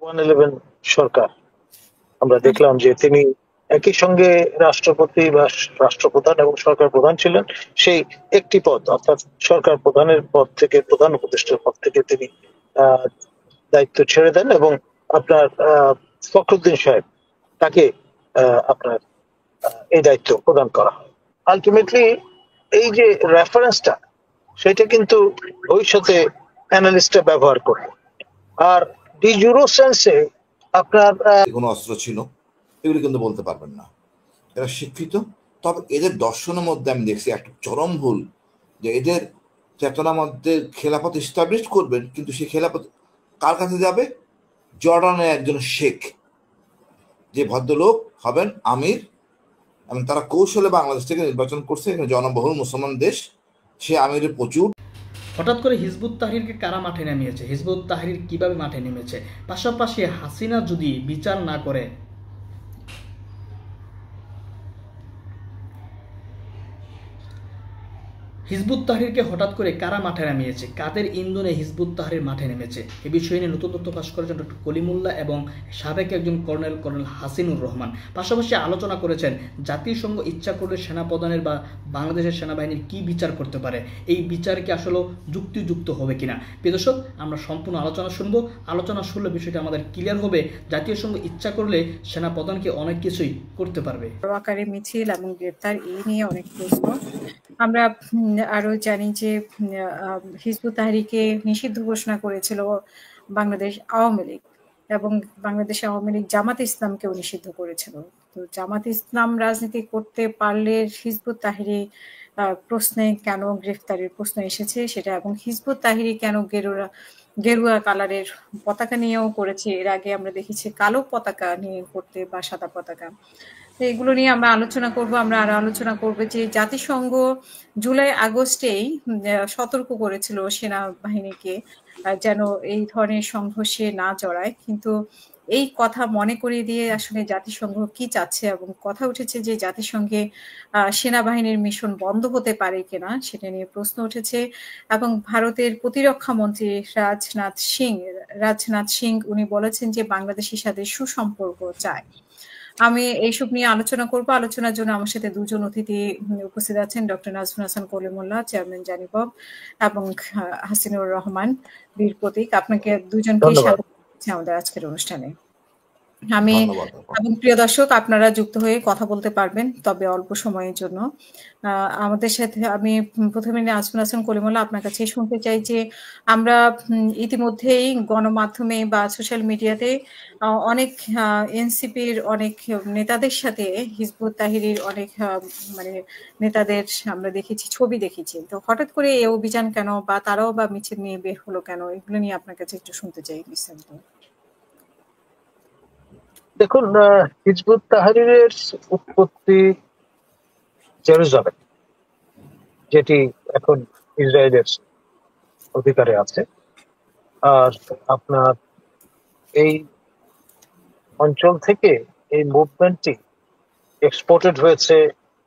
111 সরকার আমরা দেখলাম যে তিনি একই সঙ্গে রাষ্ট্রপতি বা রাষ্ট্রপ্রধান এবং সরকার প্রধান ছিলেন। সেই একটি পদ অর্থাৎ সরকার প্রধানের পদ থেকে, প্রধান উপদেষ্টার পদ থেকে তিনি দায়িত্ব ছেড়ে দেন এবং আপনার ফখরুদ্দিন সাহেব তাকে আপনার এই দায়িত্ব প্রদান করা হয়। আলটিমেটলি এই যে রেফারেন্সটা, সেটা কিন্তু ভবিষ্যতে অ্যানালিস্টরা ব্যবহার করবে। আর ডি জুরো সেন্সে আপনার কোনো অস্ত্র ছিল এগুলি কিন্তু বলতে পারবেন না। এরা শিক্ষিত, তবে এদের দর্শনের মধ্যে আমি দেখছি একটা চরম ভুল, যে এদের চেতনার মধ্যে খেলাফত ইস্টাবলিশ করবেন, কিন্তু সেই খেলাফত কার কাছে যাবে? জর্ডানের একজন শেখ, যে ভদ্রলোক হবেন আমির, এবং তারা কৌশলে বাংলাদেশ থেকে নির্বাচন করছে, এখানে জনবহুল মুসলমান দেশ, সে আমিরের প্রচুর। হঠাৎ করে হিজবুত তাহরিরকে কারা মাঠে নামিয়েছে, হিজবুত তাহরির কিভাবে মাঠে নেমেছে, পাশাপাশি হাসিনা যদি বিচার না করে হিজবুত তাহরিরকে হঠাৎ করে কারা মাঠে নামিয়েছে, কাদের ইন্ধনে হিজবুত তাহরির মাঠে নেমেছে, এ বিষয়ে নিয়ে নতুন তথ্য ফাঁস করেছেন ডক্টর কলিমুল্লাহ এবং সাবেক একজন কর্নেল হাসিনুর রহমান। পাশাপাশি আলোচনা করেছেন জাতিসংঘ ইচ্ছা করলে সেনাপ্রধানের বা বাংলাদেশের সেনাবাহিনীর কি বিচার করতে পারে, এই বিচার কি আসলে যুক্তিযুক্ত হবে কিনা। প্রিয় দর্শক, আমরা সম্পূর্ণ আলোচনা শুনবো। আলোচনা শুনলে বিষয়টা আমাদের ক্লিয়ার হবে, জাতীয় সংঘ ইচ্ছা করলে সেনাপ্রধানকে অনেক কিছুই করতে পারবে। আকারে মিছিল এবং গ্রেপ্তার এই নিয়ে অনেক প্রশ্ন। আমরা আরো জানি যে হিজবুত তাহরিরকে নিষিদ্ধ ঘোষণা করেছিল বাংলাদেশ আওয়ামী লীগ, এবং বাংলাদেশ আওয়ামী লীগ জামাত ইসলামকেও নিষিদ্ধ করেছিল। তো জামাত ইসলাম রাজনীতি করতে পারলে হিজবুত তাহরির প্রশ্নে কেন গ্রেফতারের প্রশ্ন এসেছে সেটা, এবং হিজবুত তাহরির কেন গেরুয়া কালারের পতাকা নিয়েও করেছে। এর আগে আমরা দেখেছি কালো পতাকা নিয়ে করতে বা সাদা পতাকা। তো এগুলো নিয়ে আমরা আলোচনা করব। আমরা আরো আলোচনা করব যে জাতিসংঘ জুলাই আগস্টেই সতর্ক করেছিল সেনাবাহিনীকে যেন এই ধরনের সংঘর্ষে না জড়ায়, কিন্তু এই কথা মনে করিয়ে দিয়ে আসলে জাতিসংঘ কি চাচ্ছে, এবং কথা উঠেছে যে জাতিসংঘে সেনাবাহিনীর মিশন বন্ধ হতে পারে কিনা সেটা নিয়ে প্রশ্ন উঠেছে। এবং ভারতের প্রতিরক্ষা মন্ত্রী রাজনাথ সিং উনি বলেছেন যে বাংলাদেশের সাথে সুসম্পর্ক চায়। আমি এইসব নিয়ে আলোচনা করব। আলোচনার জন্য আমার সাথে দুজন অতিথি উপস্থিত আছেন, ডক্টর নাজমুল হাসান কলিমুল্লাহ, চেয়ারম্যান জানিপব, এবং হাসিনুর রহমান বীর প্রতীক। আপনাকে দুজনকে স্বাগত জানাচ্ছি আমাদের আজকের অনুষ্ঠানে। আমি এবং প্রিয় দর্শক, আপনারা যুক্ত হয়ে কথা বলতে পারবেন, তবে অল্প সময়ের জন্য। আমাদের সাথে আমি প্রথমে নাজমুল হাসান কলিমুল্লাহ, আপনার কাছে শুনতে চাই যে আমরা ইতিমধ্যেই গণমাধ্যমে বা সোশ্যাল মিডিয়াতে অনেক এনসিপির অনেক নেতাদের সাথে হিজবুত তাহরির অনেক মানে নেতাদের আমরা দেখেছি, ছবি দেখেছি। তো হঠাৎ করে এই অভিযান কেন, বা তারাও বা মিছিল নিয়ে বের হলো কেন, এগুলো নিয়ে আপনার কাছে একটু শুনতে চাই বিস্তারিত। দেখুন, হিজবুত তাহরিরের উৎপত্তি জেরুজালেম, যেটি এখন ইসরায়েলের অধিকারে আছে। আর আপনার এই অঞ্চল থেকে এই মুভমেন্টটি এক্সপোর্টেড হয়েছে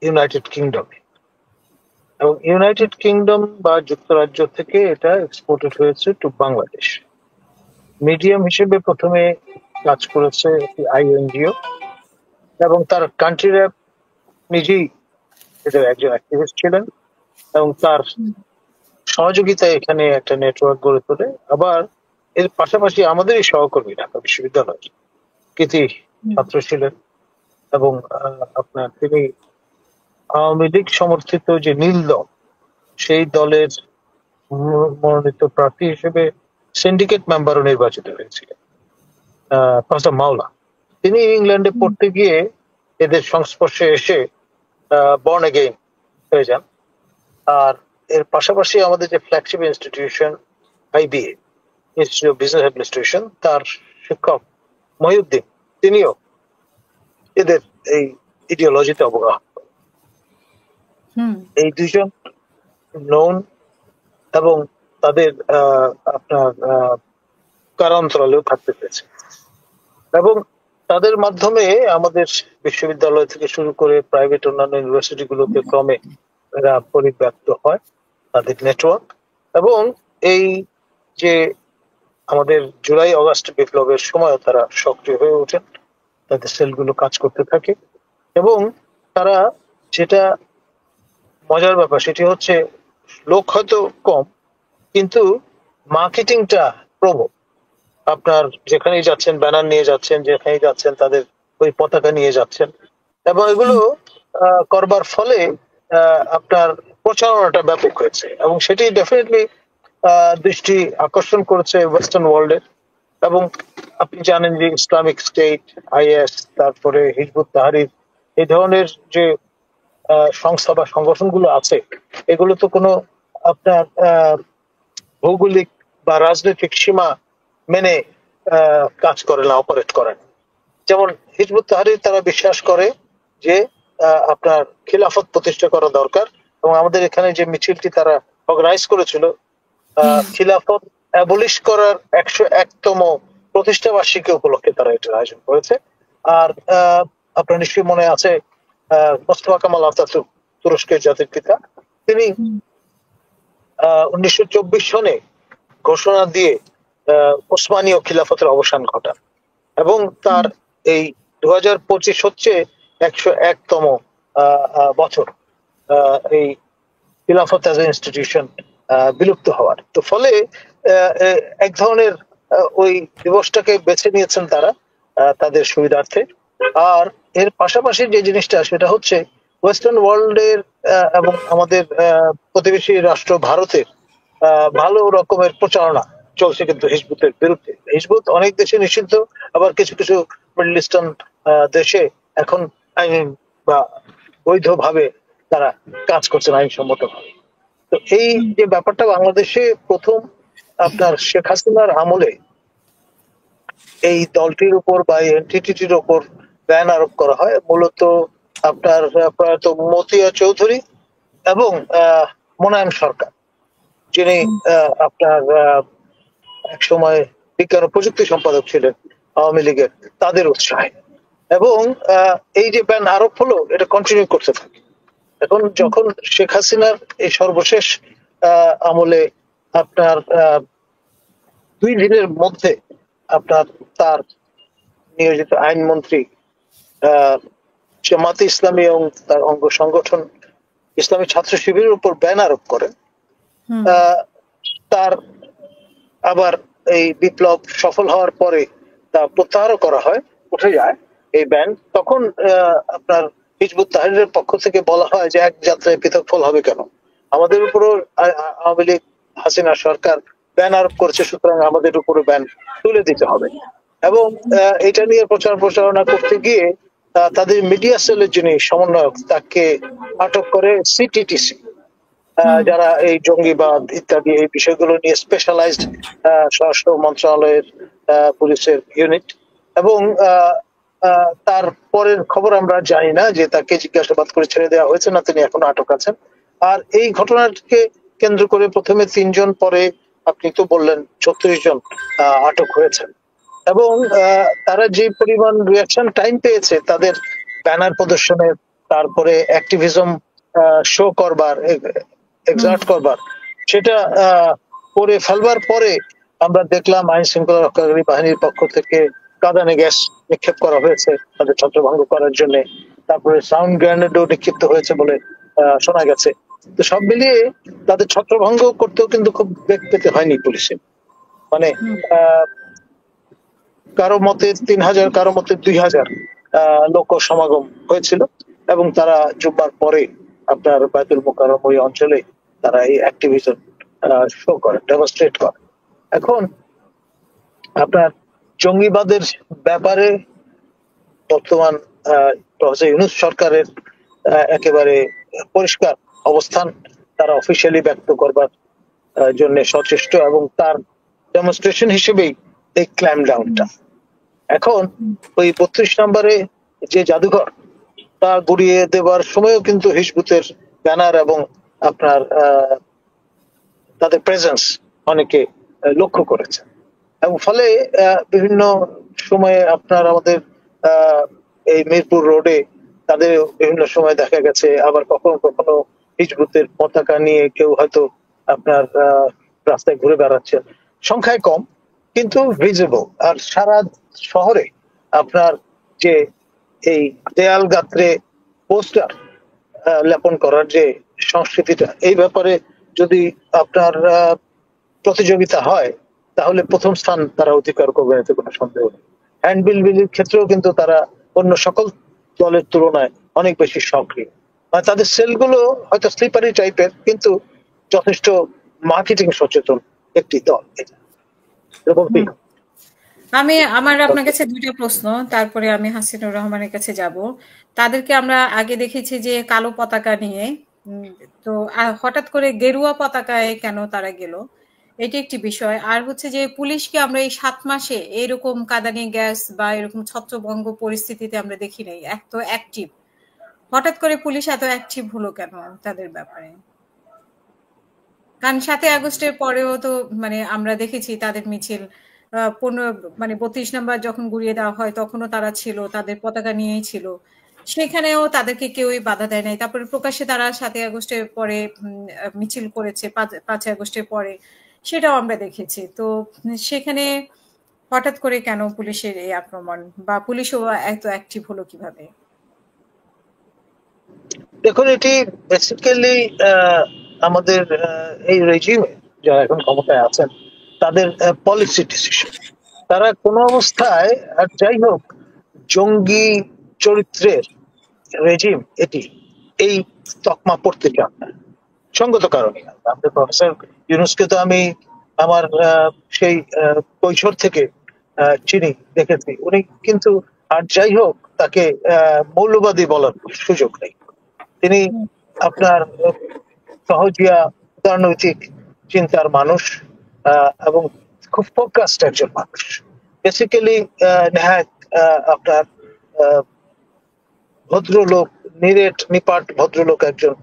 ইউনাইটেড কিংডমে, এবং ইউনাইটেড কিংডম বা যুক্তরাজ্য থেকে এটা এক্সপোর্টেড হয়েছে টু বাংলাদেশ। মিডিয়াম হিসেবে প্রথমে কাজ করেছে একটি আইএনজিও, এবং তার কান্ট্রি র্যাপ নিজেই এদের একজন অ্যাক্টিভিস্ট ছিলেন, এবং তার সহযোগিতায় এখানে একটা নেটওয়ার্ক গড়ে তোলে। আবার এর পাশাপাশি আমাদেরই সহকর্মী ঢাকা বিশ্ববিদ্যালয়ের কৃতি ছাত্র ছিলেন, এবং আপনার তিনি আওয়ামী লীগ সমর্থিত যে নীল দল, সেই দলের মনোনীত প্রার্থী হিসেবে সিন্ডিকেট মেম্বারও নির্বাচিত হয়েছিলেন প্রফেসর মাওলা। তিনি ইংল্যান্ডে পড়তে গিয়ে এদের সংস্পর্শে এসে বর্ন এগেইন হয়ে যান। আর এর পাশাপাশি আমাদের যে flagship institution IBA, institute of business administration, তার শিক্ষক মহিউদ্দিন, তিনিও এদের এই ইডিওলজিতে অবগাহন। এই দুজন নোন, এবং তাদের আপনার কারান্তরালেও থাকতে পেরেছে, এবং তাদের মাধ্যমে আমাদের বিশ্ববিদ্যালয় থেকে শুরু করে প্রাইভেট অন্যান্য ইউনিভার্সিটি গুলোতে ক্রমে এরা পরিব্যাপ্ত হয় তাদের নেটওয়ার্ক। এবং এই যে আমাদের জুলাই অগাস্ট বিপ্লবের সময় তারা সক্রিয় হয়ে ওঠেন, তাদের সেলগুলো কাজ করতে থাকে এবং তারা, যেটা মজার ব্যাপার সেটি হচ্ছে, লোক হয়তো কম কিন্তু মার্কেটিংটা প্রবল। আপনার যেখানেই যাচ্ছেন ব্যানার নিয়ে যাচ্ছেন, যেখানেই যাচ্ছেন তাদের ওই পতাকা নিয়ে যাচ্ছেন এবং এগুলো করবার ফলে আপনার প্রচারণাটা ব্যাপক হয়েছে এবং সেটি ডেফিনেটলি দৃষ্টি আকর্ষণ করেছে ওয়েস্টার্ন ওয়ার্ল্ডের। এবং আপনি জানেন যে ইসলামিক স্টেট, আইএস, তারপরে হিজবুত তাহরির, এই ধরনের যে সংস্থা বা সংগঠনগুলো আছে, এগুলো তো কোনো আপনার ভৌগোলিক বা রাজনৈতিক সীমা মেনে কাজ করে না, অপারেট করে না। যেমন হিজবুত তাহরির তারা বিশ্বাস করে যে আপনার খিলাফত প্রতিষ্ঠা করা দরকার এবং আমাদের এখানে যে মিছিলটি তারা অর্গানাইজ করেছিল খিলাফত অ্যাবলিশ করার 101তম প্রতিষ্ঠা বার্ষিকী উপলক্ষে তারা এটার আয়োজন করেছে। আর আপনার নিশ্চয়ই মনে আছে মোস্তফা কামাল আতাতুর্ক, তুরস্কের জাতির পিতা, তিনি 1924 সনে ঘোষণা দিয়ে ওসমানীয় খিলাফতের অবসান ঘটান এবং তার এই 2025 হচ্ছে 101তম বছর এই খিলাফত অ্যাজ এ ইনস্টিটিউশন বিলুপ্ত হওয়ার। তো ফলে এক ধরনের ওই দিবসটাকে বেছে নিয়েছেন তারা তাদের সুবিধার্থে। আর এর পাশাপাশি যে জিনিসটা সেটা হচ্ছে ওয়েস্টার্ন ওয়ার্ল্ডের এবং আমাদের প্রতিবেশী রাষ্ট্র ভারতের ভালো রকমের প্রচারণা চলছে কিন্তু হিজবুতের বিরুদ্ধে। হিজবুত অনেক দেশে নিষিদ্ধ, আবার কিছু কিছু মিডল ইস্টার্ন দেশে এখন আইন বা বৈধভাবে তারা কাজ করছেন আইনসম্মত ভাবে। তো এই যে ব্যাপারটা বাংলাদেশে প্রথম আপনার শেখ হাসিনার আমলে এই দলটির উপর বা এনটিটির উপর ব্যান আরোপ করা হয় মূলত আপনার প্রয়াত মতিয়া চৌধুরী এবং মোনায়েম সরকার, যিনি আপনার এক সময় বিজ্ঞান ও প্রযুক্তি সম্পাদক ছিলেন আওয়ামী লীগের, তাদের উৎসাহে। এবং এই যে ব্যান আরোপ হলো এটা কন্টিনিউ করতে থাকে। এখন যখন শেখ হাসিনার এই সর্বশেষ আমলে আপনার 2 দিনের মধ্যে আপনার তার নিয়োজিত আইনমন্ত্রী জামাতে ইসলামী এবং তার অঙ্গ সংগঠন ইসলামী ছাত্র শিবিরের উপর ব্যান আরোপ করেন, তার আবার এই বিপ্লব সফল হওয়ার পরে তা প্রত্যাহারও করা হয়, উঠে যায় এই ব্যান। তখন আপনার হিজবুত তাহরিরের পক্ষ থেকে বলা হয় যে এক যাত্রায় পৃথক ফল হবে কেন, আমাদের উপরও আওয়ামী লীগ হাসিনা সরকার ব্যান আরোপ করছে, সুতরাং আমাদের উপরে ব্যান তুলে দিতে হবে। এবং এটা নিয়ে প্রচারণা করতে গিয়ে তাদের মিডিয়া সেলের যিনি সমন্বয়ক তাকে আটক করে সিটিটিসি, যারা এই জঙ্গিবাদ ইত্যাদি এই বিষয়গুলো নিয়ে স্পেশালাইজড স্বরাষ্ট্র মন্ত্রণালয়ের পুলিশের ইউনিট। এবং তার পরের খবর আমরা জানি না যে তাকে জিজ্ঞাসাবাদ করে ছেড়ে দেওয়া হয়েছে না তিনি এখনো আটক আছেন। আর এই ঘটনাকে কেন্দ্র করে প্রথমে 3 জন, পরে আপনি তো বললেন 36 জন আটক হয়েছেন। এবং তারা যে পরিমাণ রিয়াকশন টাইম পেয়েছে তাদের ব্যানার প্রদর্শনের, তারপরে অ্যাক্টিভিজম শো করবার, এক্সার্ট করবার, সেটা করে ফেলবার পরে আমরা দেখলাম আইন শৃঙ্খলা রক্ষাকারী বাহিনীর পক্ষ থেকে কাঁদানে গ্যাস নিক্ষেপ করা হয়েছে তাদের ছত্রভঙ্গ করার জন্য, তারপরে সাউন্ড গ্রেনেডও নিক্ষিপ্ত হয়েছে বলে শোনা গেছে। তো সব মিলিয়ে তাদের ছত্রভঙ্গ করতেও কিন্তু খুব বেগ পেতে হয়নি পুলিশের। মানে কারো মতে 3000, কারো মতে 2000 লোক সমাগম হয়েছিল এবং তারা জুম্মার পরে আপনার বায়তুল মোকাররম ওই অঞ্চলে তারা এই অ্যাক্টিভিজম শো করে, ডেমনস্ট্রেট করে। এখন আপনার জঙ্গিবাদের ব্যাপারে বর্তমান প্রফেসর ইউনূস সরকারের একেবারে পরিষ্কার অবস্থান তারা অফিসিয়ালি ব্যক্ত করবার জন্য সচেষ্ট এবং তার ডেমনস্ট্রেশন হিসেবেই এই ক্ল্যাম্প ডাউনটা। এখন ওই 32 নম্বরে যে জাদুঘর তা গুড়িয়ে দেবার সময়ও কিন্তু হিজবুতের ব্যানার এবং আপনার তাদের প্রেজেন্স অনেকে লক্ষ্য করেছে এবং ফলে বিভিন্ন সময়ে আপনার আমাদের এই মিরপুর রোডে তাদের বিভিন্ন সময় দেখা গেছে, আবার কখনো কখনো হিজবুতের পতাকা নিয়ে কেউ হয়তো আপনার রাস্তায় ঘুরে বেড়াচ্ছেন, সংখ্যায় কম কিন্তু ভিজিবল। আর সারা শহরে আপনার যে এই দেয়াল গাত্রে পোস্টার লেপন করার যে সংস্কৃতিটা, এই ব্যাপারে যদি আপনার প্রতিযোগিতা হয় তাহলে প্রথম স্থান তারা অধিকার করবে, এতে কোনো সন্দেহ নেই। হ্যান্ডবিল বিলির ক্ষেত্রেও কিন্তু তারা অন্য সকল দলের তুলনায় অনেক বেশি সক্রিয়। তাদের সেলগুলো হয়তো স্লিপারি টাইপের, কিন্তু যথেষ্ট মার্কেটিং সচেতন একটি দল এটা। আমার আপনার কাছে দুইটা প্রশ্ন, তারপরে আমি হাসিনুর রহমানের কাছে যাব। তাদেরকে আমরা আগে দেখেছি যে কালো পতাকা নিয়ে, তো হঠাৎ করে গেরুয়া পতাকায় কেন তারা গেল, এটি একটি বিষয়। আর হচ্ছে যে পুলিশকে আমরা এই 7 মাসে এরকম কাঁদানে গ্যাস বা এরকম ছত্রভঙ্গ পরিস্থিতিতে আমরা দেখি নাই, এত অ্যাক্টিভ। হঠাৎ করে পুলিশ এত অ্যাক্টিভ হলো কেন তাদের ব্যাপারে? কারণ 7 আগস্টের পরেও তো আমরা দেখেছি তাদের মিছিল 32 নাম্বার যখন গুড়িয়ে দেওয়া হয় তখনও তারা ছিল, তাদের পতাকা নিয়েই ছিল, সেখানেও তাদেরকে কেউই বাধা দেয় নাই। তারপরে প্রকাশ্যে তারা 7 আগস্টের পরে মিছিল করেছে, 5 আগস্টের পরে, সেটাও আমরা দেখেছি। তো সেখানে হঠাৎ করে কেন পুলিশের এই আক্রমণ, বা পুলিশও এত অ্যাক্টিভ হলো কিভাবে? দেখুন, এটি বেসিক্যালি আমাদের এই রেজিমে যারা এখন ক্ষমতায় আছেন তাদের পলিসি ডিসিশন। তারা কোনো অবস্থায়, আর যাই হোক, জঙ্গি চরিত্রের রেজিম এটি, এই তকমা পড়তে চান না সঙ্গত কারণে। আমাদের প্রফেসর ইউনূসকে তো আমি আমার সেই কৈশোর থেকে চিনি, দেখেছি। উনি কিন্তু, আর যাই হোক, তাকে মৌলবাদী বলার সুযোগ নেই। তিনি আপনার সহজিয়া উদারনৈতিক চিন্তার মানুষ এবং খুব ফোকাসড একজন মানুষ। বেসিক্যালি নেহাত আপনার ভদ্রলোক, নিপাট ভদ্রলোক একজন।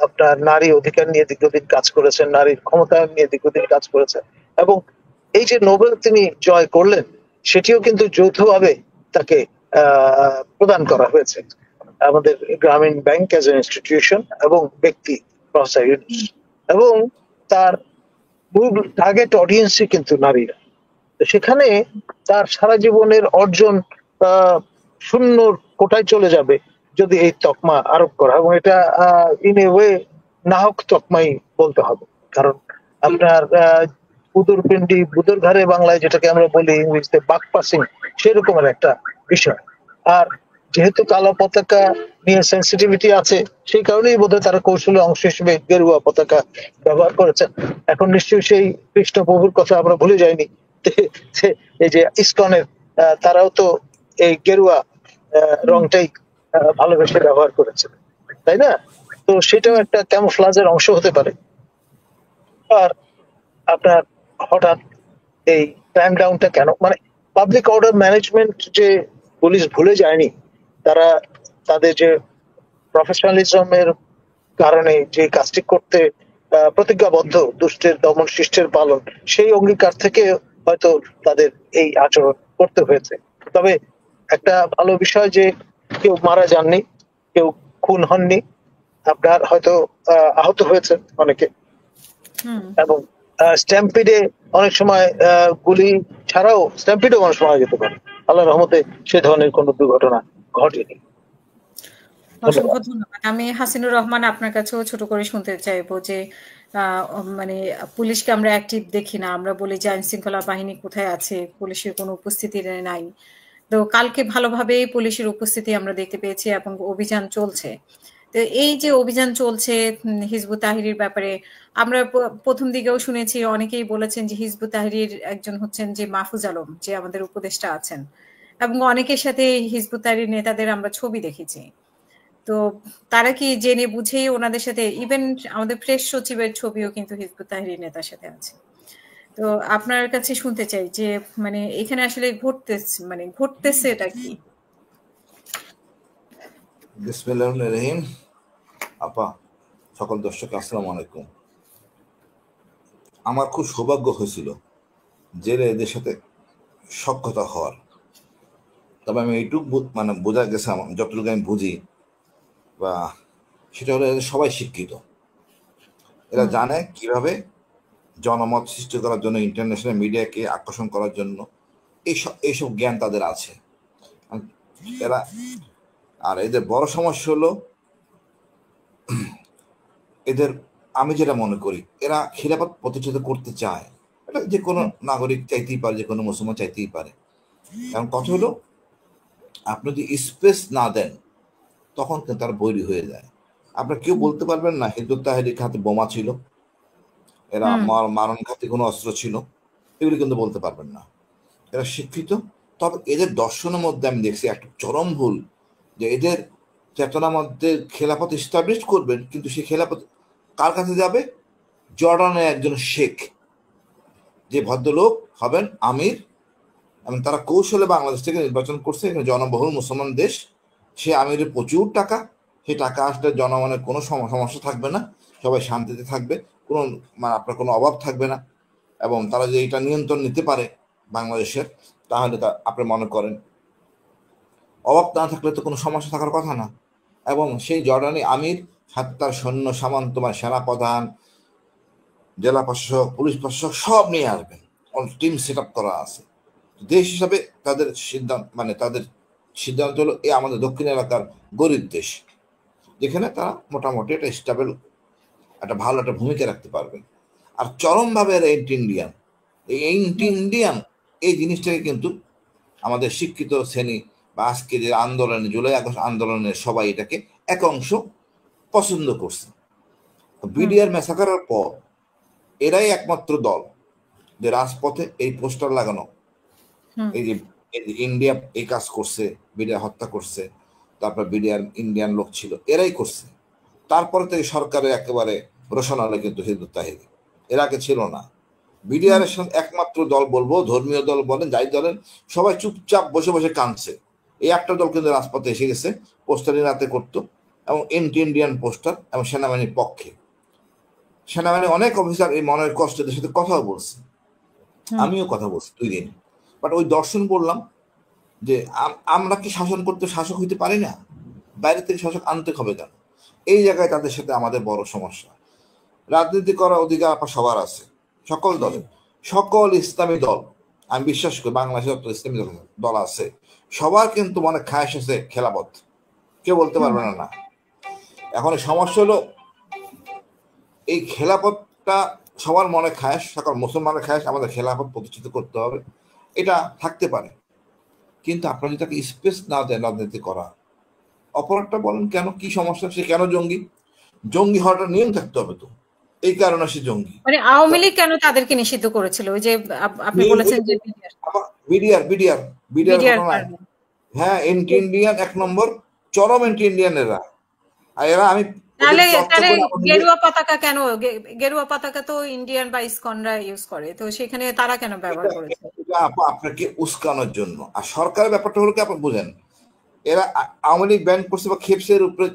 আপনার নারী অধিকার নিয়ে দীর্ঘদিন কাজ করেছেন, নারীর ক্ষমতায়ন নিয়ে দীর্ঘদিন কাজ করেছেন, এবং এই যে নোবেল তিনি জয় করলেন সেটিও কিন্তু যৌথভাবে তাকে প্রদান করা হয়েছে, আমাদের গ্রামীণ ব্যাংক অ্যাজ এন ইনস্টিটিউশন এবং ব্যক্তি প্রফেসর ইউনূস। এবং তার মূল টার্গেট অডিয়েন্সই কিন্তু নারীরা। সেখানে তার সারা জীবনের অর্জন শূন্য কোটায় চলে যাবে যদি এই তকমা আরোপ করা, এবং এটা ইন এ ওয়ে নাহক তকমাই বলতে হবে। কারণ আপনার বুদুর পিন্ডি বুদুর ঘরে বাংলায় যেটাকে আমরা বলি ইংরেজিতে বাক পাসিং, সেরকমের একটা বিষয়। আর যেহেতু কালো পতাকা নিয়ে সেন্সিটিভিটি আছে, সেই কারণেই বোধহয় তারা কৌশলী অংশ হিসেবে গেরুয়া পতাকা ব্যবহার করেছেন। এখন নিশ্চয়ই সেই কৃষ্ণপ্রভুর কথা আমরা ভুলে যাইনি। এই যে ইসকনের, তারাও তো এই গেরুয়া রংটাই ভালোবেসে ব্যবহার করেছে, তাই না? তো সেটাও একটা ক্যামোফ্লাজের অংশ হতে পারে। আর আপনার হঠাৎ এই ক্র্যাম্প ডাউনটা কেন, পাবলিক অর্ডার ম্যানেজমেন্ট যে পুলিশ ভুলে যায়নি, তারা তাদের যে প্রফেশনালিজমের কারণে যে কাজটি করতে প্রতিজ্ঞাবদ্ধ, দুষ্টের দমন শিষ্টের পালন, সেই অঙ্গীকার থেকে হয়তো তাদের এই আচরণ করতে হয়েছে। তবে একটা ভালো বিষয় যে কেউ মারা যাননি, কেউ খুন হননি, আপনার হয়তো আহত হয়েছে অনেকে। এবং স্ট্যাম্পিডে অনেক সময় গুলি ছাড়াও স্ট্যাম্পিডেও অনেক সময় যেতে পারে। আল্লাহর রহমতে সে ধরনের কোনো দুর্ঘটনা ঘটেনি। অসংখ্য ধন্যবাদ। আমি হাসিনুর রহমান আপনার কাছেও ছোট করে শুনতে চাইবো যে পুলিশকে আমরা অ্যাক্টিভ দেখি না, আমরা বলি যে আইন শৃঙ্খলা বাহিনী কোথায় আছে, পুলিশের কোনো উপস্থিতি নাই। তো কালকে ভালোভাবে পুলিশের উপস্থিতি আমরা দেখতে পেয়েছি এবং অভিযান চলছে। তো এই যে অভিযান চলছে হিজবুত তাহরীরের ব্যাপারে, আমরা প্রথম দিকেও শুনেছি, অনেকেই বলেছেন যে হিজবুত তাহরীর একজন হচ্ছেন যে মাহফুজ আলম, যে আমাদের উপদেষ্টা আছেন, এবং অনেকের সাথে হিজবুত তাহরীর নেতাদের আমরা ছবি দেখেছি। তো তারা কি জেনে বুঝেই ওনাদের সাথে, ইভেন আমাদের প্রেস সচিবের ছবিও কিন্তু হিজবুত তাহরীর নেতার সাথে আছে। তো আপনার কাছে শুনতে চাই যে এখানে আসলে ঘটতেছে এটা কি? বিসমিল্লাহির রহিম। আপা, সকল দর্শক আসসালামু আলাইকুম। আমার খুব সৌভাগ্য হয়েছিল জেলে এদের সাথে সখ্যতা হওয়ার। তবে আমি এইটুকু বোঝা গেছে, যতটুকু আমি বুঝি, বা সেটা হলো এদের সবাই শিক্ষিত। এরা জানে কিভাবে জনমত সৃষ্টি করার জন্য, ইন্টারন্যাশনাল মিডিয়াকে আকর্ষণ করার জন্য এইসব জ্ঞান তাদের আছে এরা। আর এদের বড় সমস্যা হলো এদের, আমি যেটা মনে করি, এরা খিলাফত প্রতিষ্ঠিত করতে চায়। এটা যে কোনো নাগরিক চাইতেই পারে, যে কোনো মুসলমান চাইতেই পারে। কারণ কথা হলো, আপনি যদি স্পেস না দেন তখন কিন্তু তার বৈরী হয়ে যায়। আপনার কেউ বলতে পারবেন না হিজবুত তাহরির হাতে বোমা ছিল, এরা মারণঘাতী কোনো অস্ত্র ছিল, এগুলি কিন্তু বলতে পারবেন না। এরা শিক্ষিত, তবে এদের দর্শনের মধ্যে আমি দেখছি একটা চরম ভুল, যে এদের চেতনার মধ্যে খেলাফত ইস্টাবলিশ করবেন, কিন্তু সেই খেলাফত কার কাছে যাবে? জর্ডানের একজন শেখ, যে ভদ্রলোক হবেন আমির, এবং তারা কৌশলে বাংলাদেশ থেকে নির্বাচন করছে, এখানে জনবহুল মুসলমান দেশ। সে আমিরের প্রচুর টাকা, সেই টাকা আসলে জনগণের কোনো সমস্যা থাকবে না, সবাই শান্তিতে থাকবে, কোনো আপনার কোনো অভাব থাকবে না। এবং তারা যে এটা নিয়ন্ত্রণ নিতে পারে বাংলাদেশের, তাহলে আপনি মনে করেন অভাব না থাকলে তো কোনো সমস্যা থাকার কথা না। এবং সেই জর্ডানি আমির সাথে তার সৈন্য সামন্ত, সেনা প্রধান, জেলা প্রশাসক, পুলিশ প্রশাসক সব নিয়ে আসবেন, টিম সেট আপ করা আছে। দেশ হিসাবে তাদের সিদ্ধান্ত হলো এই আমাদের দক্ষিণ এলাকার গরিব দেশ, যেখানে তারা মোটামুটি একটা স্টেবল, একটা ভালো একটা ভূমিকা রাখতে পারবেন। আর চরমভাবে এরা এন্টি ইন্ডিয়ান, এই এন্টি ইন্ডিয়ান এই জিনিসটাকে কিন্তু আমাদের শিক্ষিত শ্রেণী বা আজকে যে আন্দোলনে, জুলাই আগস্ট আন্দোলনের সবাই এটাকে এক অংশ পছন্দ করছে। বিডিআর ম্যাসাকারের পর এরাই একমাত্র দল যে রাজপথে এই পোস্টার লাগানো, এই যে ইন্ডিয়া এই কাজ করছে, বিডিআর হত্যা করছে, তারপর বিডিআর ইন্ডিয়ান লোক ছিল, এরাই করছে। তারপরে থেকে সরকারের একেবারে রোশন আলো কিন্তু হিজবুত তাহরির, এর আগে ছিল না। বিডিআর এর সঙ্গে একমাত্র দল বলবো, ধর্মীয় দল বলেন, যাই দলেন, সবাই চুপচাপ বসে বসে কাঁদছে। এই একটা দল কিন্তু রাজপথে এসে গেছে, পোস্টারিং রাতে করতো, এবং এন্টি ইন্ডিয়ান পোস্টার, এবং সেনাবাহিনীর পক্ষে। সেনাবাহিনী অনেক অফিসার এই মনের কষ্টের সাথে কথাও বলছে, আমিও কথা বলছি 2 দিন। বাট ওই দর্শন বললাম যে আমরা কি শাসন করতে শাসক হইতে পারি না? বাইরে থেকে শাসক আনতে হবে কেন? এই জায়গায় তাদের সাথে আমাদের বড় সমস্যা। রাজনীতি করার অধিকার আপনার সবার আছে, সকল দলের, সকল ইসলামী দল, আমি বিশ্বাস করি বাংলাদেশে যত ইসলামী দল আছে সবার কিন্তু মনে খায়েশ আছে খেলাফত, কেউ বলতে পারবে না। এখন সমস্যা হলো এই খেলাফতটা সবার মনে খায়েশ, সকল মুসলমানের খায়েশ, আমাদের খেলাফত প্রতিষ্ঠিত করতে হবে, এটা থাকতে পারে। কিন্তু আপনারা যদি তাকে স্পেস না দেন রাজনীতি করা, অপরাধটা বলেন কেন, কি সমস্যা, সে কেন জঙ্গি? জঙ্গি হওয়াটা নিয়ম থাকতে হবে তো, এই কারণে সে জঙ্গি। মানে আওয়ামী লীগ কেন তাদেরকে নিষিদ্ধ করেছিল? ওই যে আপনি বলেছেন যে বিডিআর হ্যাঁ, এন্টি ইন্ডিয়ান, 1 নম্বর চরম এন্টি ইন্ডিয়ান এরা। আর এরা আমি তাহলে গেরুয়া পতাকা কেন? গেরুয়া পতাকা তো ইন্ডিয়ান বা ইসকনরা ইউজ করে, তো সেখানে তারা কেন ব্যবহার করেছে? আপনাকে উস্কানোর জন্য। আর সরকারের ব্যাপারটা হলো কি, আপনি বুঝেন, এরা আওয়ামী লীগ ব্যান করছে বা খেপসের উপরে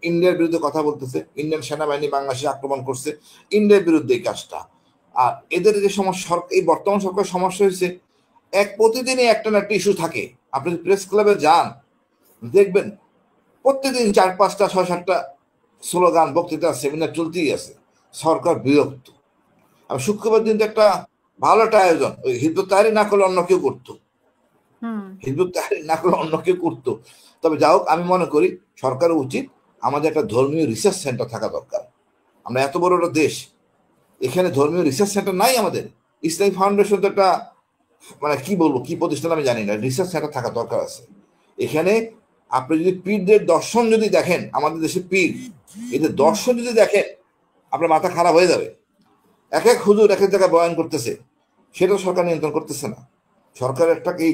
ইন্ডিয়ার বিরুদ্ধে কথা বলতেছে, ইন্ডিয়ান সেনাবাহিনী বাংলাদেশে আক্রমণ করছে, ইন্ডিয়ার বিরুদ্ধে এই কাজটা। আর এদের যে সমস্যা, এই বর্তমান সরকারের সমস্যা হয়েছে, প্রতিদিনই একটা না একটা ইস্যু থাকে। আপনি প্রেস ক্লাবে যান, দেখবেন প্রত্যেকদিন 4-5টা 6-7টা স্লোগান, বক্তৃতা, সেমিনার চলতেই আছে। সরকার বিরক্ত। আমি শুক্রবার দিন তো একটা ভালো একটা আয়োজন, ওই হিজবুত তাহরির না করলে অন্য কেউ করতো, হিজবুত তাহরির না করলে অন্য কেউ করতো। তবে যা হোক, আমি মনে করি সরকারের উচিত আমাদের একটা ধর্মীয় রিসার্চ সেন্টার থাকা দরকার। আমরা এত বড় একটা দেশ, এখানে ধর্মীয় রিসার্চ সেন্টার নাই আমাদের। ইসলামিক ফাউন্ডেশন তো একটা কি বলবো, কি প্রতিষ্ঠান আমি জানি না, রিসার্চ সেন্টার থাকা দরকার আছে এখানে। আপনি যদি পীরদের দর্শন যদি দেখেন, আমাদের দেশে পীর, এদের দর্শন যদি দেখেন, আপনার মাথা খারাপ হয়ে যাবে। এক এক হুজুর এক এক জায়গায় বয়ান করতেছে, সেটা সরকার নিয়ন্ত্রণ করতেছে না। সরকারের এই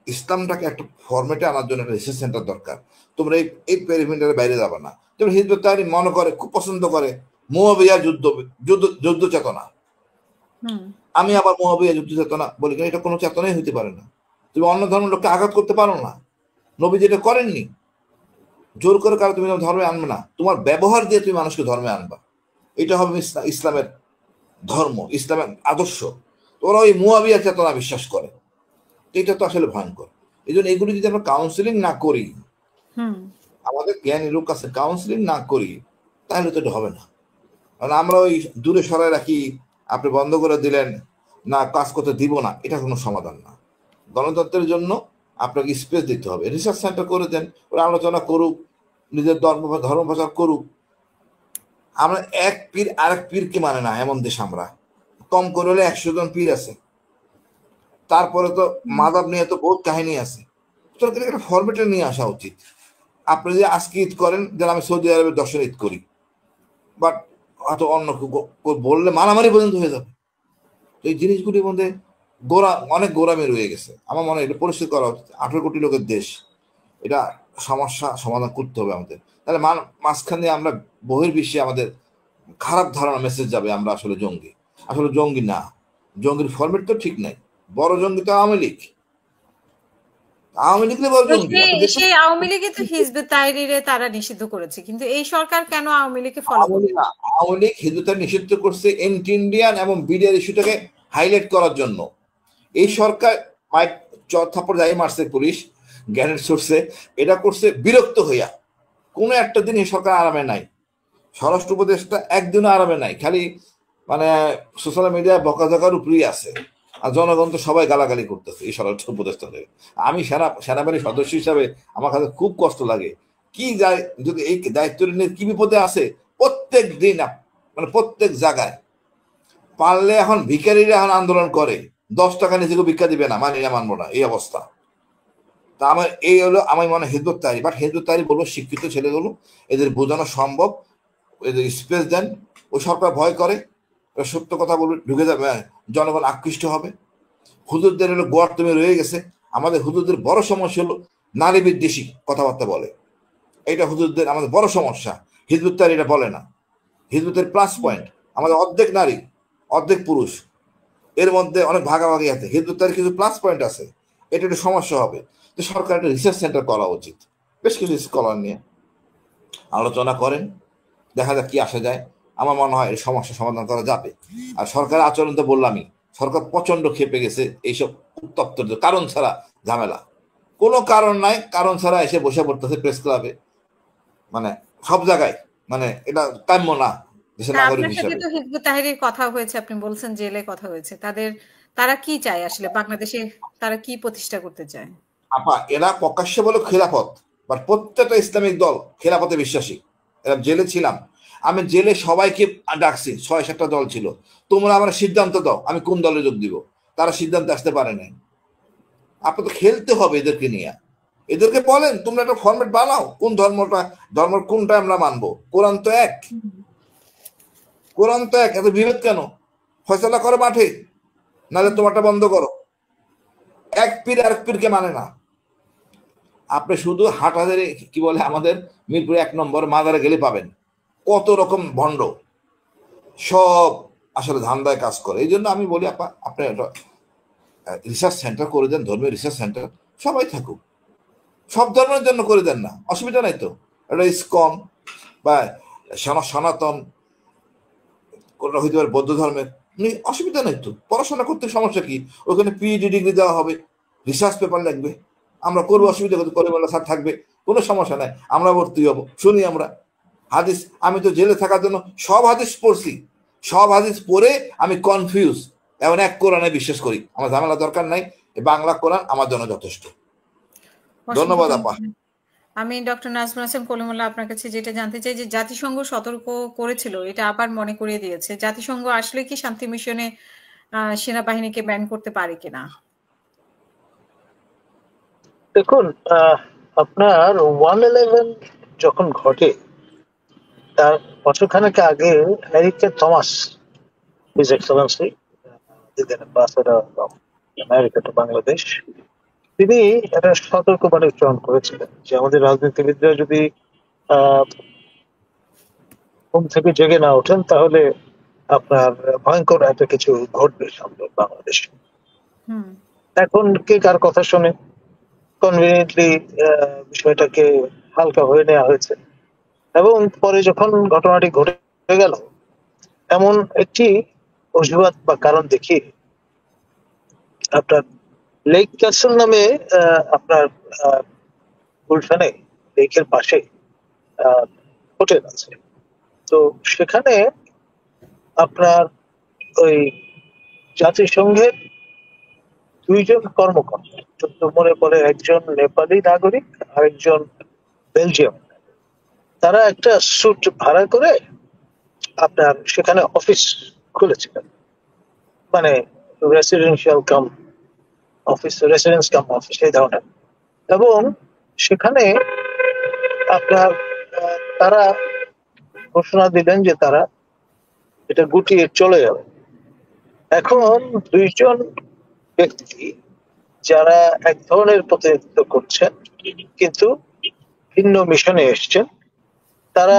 ইসলামটাকে একটা ফরম্যাটে আনার জন্য একটা রিসার্চ সেন্টার দরকার। তোমরা এই পেরিমিটারের বাইরে যাবে না। তোমরা হিজবুত তাহরির মনে করে, খুব পছন্দ করে মুআবিয়া যুদ্ধ চেতনা। আমি আবার মুআবিয়া যুদ্ধ চেতনা বলি, এটা কোনো চেতনাই হইতে পারে না। তুমি অন্য ধর্মের লোককে আঘাত করতে পারো না, নবী যেটা করেননি। জোর করে কারো তুমি ধর্মে আনবে না, তোমার ব্যবহার দিয়ে তুমি মানুষকে ধর্মে আনবা। এটা হবে ইসলামের ধর্ম, ইসলামের আদর্শ। ওরা ওই মুআবিয়া চেতনা বিশ্বাস করে, এটা তো আসলে ভয়ঙ্কর। এই জন্য এগুলি যদি আমরা কাউন্সিলিং না করি, আমাদের জ্ঞানী লোক কাছে কাউন্সিলিং না করি, তাহলে তো এটা হবে না। কারণ আমরা ওই দূরে সরাই রাখি, আপনি বন্ধ করে দিলেন, না কাজ করতে দিব না, এটা কোনো সমাধান না। গণতন্ত্রের জন্য আপনাকে স্পেস দিতে হবে। রিসার্চ সেন্টার করে দেন, ওরা আলোচনা করুক, নিজের ধর্ম প্রচার করুক। আমরা এক পীর আরেক পীরকে মানে না এমন দেশ আমরা। কম করে হলে 100 জন পীর আছে, তারপরে তো মাদাব নিয়ে তো বহুত কাহিনী আছে। সরকারের একটা ফরম্যাটে নিয়ে আসা উচিত। আপনি যদি আজকে ঈদ করেন, যেন আমি সৌদি আরবের 10 ঈদ করি, বাট হয়তো অন্য বললে মারামারি পর্যন্ত হয়ে যাবে। এই জিনিসগুলির মধ্যে অনেক গোড়ামি রয়ে গেছে। আমার মনে হয় এটা পরিষ্কার করা উচিত। 18 কোটি লোকের দেশ, এটা সমস্যা সমাধান করতে হবে আমাদের। তাহলে মাঝখান দিয়ে আমরা বহির্বিশ্বে আমাদের খারাপ ধারণা মেসেজ যাবে আমরা আসলে জঙ্গি। আসলে জঙ্গি না, জঙ্গির ফরম্যাট তো ঠিক নাই। বড় জঙ্গি তো আওয়ামী লীগ। আওয়ামী লীগ বড় জঙ্গি। সেই আওয়ামী লীগে তো হিজবুত তাহরীরে তারা নিষিদ্ধ করেছে, কিন্তু এই সরকার কেন আওয়ামী লীগকে ফলো করবে? আওয়ামী লীগ হিজবুত তাহরীর নিষিদ্ধ করছে এন্টি ইন্ডিয়ান এবং বিডিআর ইস্যুটাকে হাইলাইট করার জন্য। এই সরকার মাইক থাপ্পড় যাই মারছে পুলিশ গ্যানেট সোর্সে, এটা করছে বিরক্ত হইয়া। কোনো একটা দিন এই সরকার আরামে নাই, স্বরাষ্ট্র উপদেষ্টা একদিনও আরামে নাই, খালি মানে সোশ্যাল মিডিয়ায় বকাঝকার উপরেই আছে। আর জনগণ তো সবাই গালাগালি করতেছে এই স্বরাষ্ট্র উপদেষ্টা থেকে। আমি সেনাবাহিনীর সদস্য হিসাবে আমার কাছে খুব কষ্ট লাগে। কি যায় যদি এই দায়িত্ব নিয়ে কি বিপদে আছে প্রত্যেক দিন, মানে প্রত্যেক জায়গায়। পারলে এখন ভিখারিরা এখন আন্দোলন করে, 10 টাকা নিজেকে ভিক্ষা দিবে না, মানবো না, এই অবস্থা। তা আমার এই হলো আমি মনে হয় হিজবুত তাহরীর। বাট হিজবুত তাহরীর বলবো শিক্ষিত ছেলেগুলো, এদের বোঝানো সম্ভব, এদের স্পেস দেন। ওই সরকার ভয় করে, সত্য কথা বলবে, ঢুকে যাবে, জনগণ আকৃষ্ট হবে। হুজুরদের হলো গোয়ার তুমি রয়ে গেছে। আমাদের হুজুরদের বড় সমস্যা হলো নারী বিদ্বেষী কথাবার্তা বলে, এটা হুজুরদের আমাদের বড় সমস্যা। হিজবুত তাহরীর এটা বলে না। হিজবুতের প্লাস পয়েন্ট আমাদের অর্ধেক নারী অর্ধেক পুরুষ, এর মধ্যে অনেক ভাগাভাগি আছে। হিজবুত তাহরীর কিছু প্লাস পয়েন্ট আছে, এটা একটু সমস্যা হবে। তো সরকার একটা রিসার্চ সেন্টার করা উচিত, বেশ কিছু স্কলার নিয়ে আলোচনা করেন, দেখা যাক কি আসা যায়। আমার মনে হয় এই সমস্যা সমাধান করা যাবে। আর সরকারের আচরণ তো বললামই, সরকার প্রচন্ড ক্ষেপে গেছে এইসব উত্তপ্ত কারণ ছাড়া ঝামেলা। কোনো কারণ নাই, কারণ ছাড়া এসে বসে পড়তেছে প্রেস ক্লাবে, মানে সব জায়গায়। মানে এটা কাম্য না দেশের নাগরিক হিসেবে। তো হিজবুত তাহরীর কথা হয়েছে, আপনি বলছেন জেলে কথা হয়েছে, তারা কি চায় আসলে বাংলাদেশে, তারা কি প্রতিষ্ঠা করতে চায়? আপা এরা প্রকাশ্যে বলে খেলাফত, বাট প্রত্যেকটা ইসলামিক দল খেলাফতে বিশ্বাসী। এরা জেলে ছিলাম, আমি জেলে সবাইকে ডাকছি, 6-7টা দল ছিল, তোমরা আমার সিদ্ধান্ত দাও আমি কোন দলে যোগ দিব। তারা সিদ্ধান্তে আসতে পারে নাই। আপনার তো খেলতে হবে এদেরকে নিয়ে। এদেরকে বলেন তোমরা একটা ফরম্যাট বানাও, কোন ধর্ম কোনটা আমরা মানবো। কোরআন তো এক, কোরআন তো এক, এত বিভেদ কেন? ফয়সালা করো মাঠে, নাহলে তোমারটা বন্ধ করো। এক পীর আরেক পীরকে মানে না। আপনি শুধু হাটহাজারে কি বলে আমাদের মিরপুর 1 নম্বর মাজারে গেলে পাবেন কত রকম ভণ্ড, সব আসলে ধান্দায় কাজ করে। এই জন্য আমি বলি আপা আপনি রিসার্চ সেন্টার করে দেন, ধর্মীয় রিসার্চ সেন্টার, সবাই থাকুক, সব ধর্মের জন্য করে দেন না, অসুবিধা নাই তো। এটা ইসকন বা সনাতন কোনটা হইতে পারে বৌদ্ধ ধর্মের, অসুবিধা নেই তো। পড়াশোনা করতে সমস্যা কি? ওখানে পিএইচডি ডিগ্রি দেওয়া হবে, রিসার্চ পেপার লাগবে, আমরা করবো, অসুবিধা করতে করিমাল্লা স্যার থাকবে, কোনো সমস্যা নাই, আমরা ভর্তি হবো, শুনি আমরা হাদিস। আমি তো জেলে থাকার জন্য সব হাদিস পড়ছি, সব হাদিস পড়ে আমি কনফিউজ। এমন এক কোরআনে বিশ্বাস করি, আমার ঝামেলা দরকার নাই, বাংলা কোরআন আমার জন্য যথেষ্ট। ধন্যবাদ আপা। আমি ডক্টর নাজমুল হাসান কলিমুল্লাহ আপনার কাছে যেটা জানতে চাই যে জাতিসংঘ সতর্ক করেছিল, এটা আবার মনে করিয়ে দিয়েছে, জাতিসংঘ আসলে কি শান্তি মিশনে সেনাবাহিনীকে ব্যান করতে পারে কিনা? দেখুন, আপনার 1/11 যখন ঘটে তার বছরখানেক আগে areca Thomas, his Excellency the ambassador of America to Bangladesh, তিনি একটা সতর্কবাণী উচ্চারণ করেছিলেন যে আমাদের রাজনীতিবিদরা যদি ঘুম থেকে জেগে না ওঠেন তাহলে আপনার ভয়ঙ্কর একটা কিছু ঘটবে সামনে বাংলাদেশে। এখন কে কার কথা শুনে কনভিনিয়েন্টলি বিষয়টাকে হালকা হয়ে নেওয়া হয়েছে, এবং পরে যখন ঘটনাটি ঘটে গেল এমন একটি অজুহাত বা কারণ দেখিয়ে আপনার লেক ক্যাসল নামে আপনার গুলশানে লেকের পাশে হোটেল আছে, তো সেখানে আপনার ওই জাতিসংঘের দুইজন কর্মকর্তা, যত মনে পড়ে একজন নেপালি নাগরিক আর একজন বেলজিয়াম, তারা একটা স্যুট ভাড়া করে আপনার সেখানে অফিস খুলেছিলেন, মানে রেসিডেন্সিয়াল কাম অফিস, রেসিডেন্স কাম অফিস এই ধরনের। এবং সেখানে আপনার তারা ঘোষণা দিলেন যে তারা এটা গুটিয়ে চলে যাবে। এখন দুইজন ব্যক্তি যারা এক ধরনের প্রতিনিধিত্ব করছেন কিন্তু ভিন্ন মিশনে এসছেন, তারা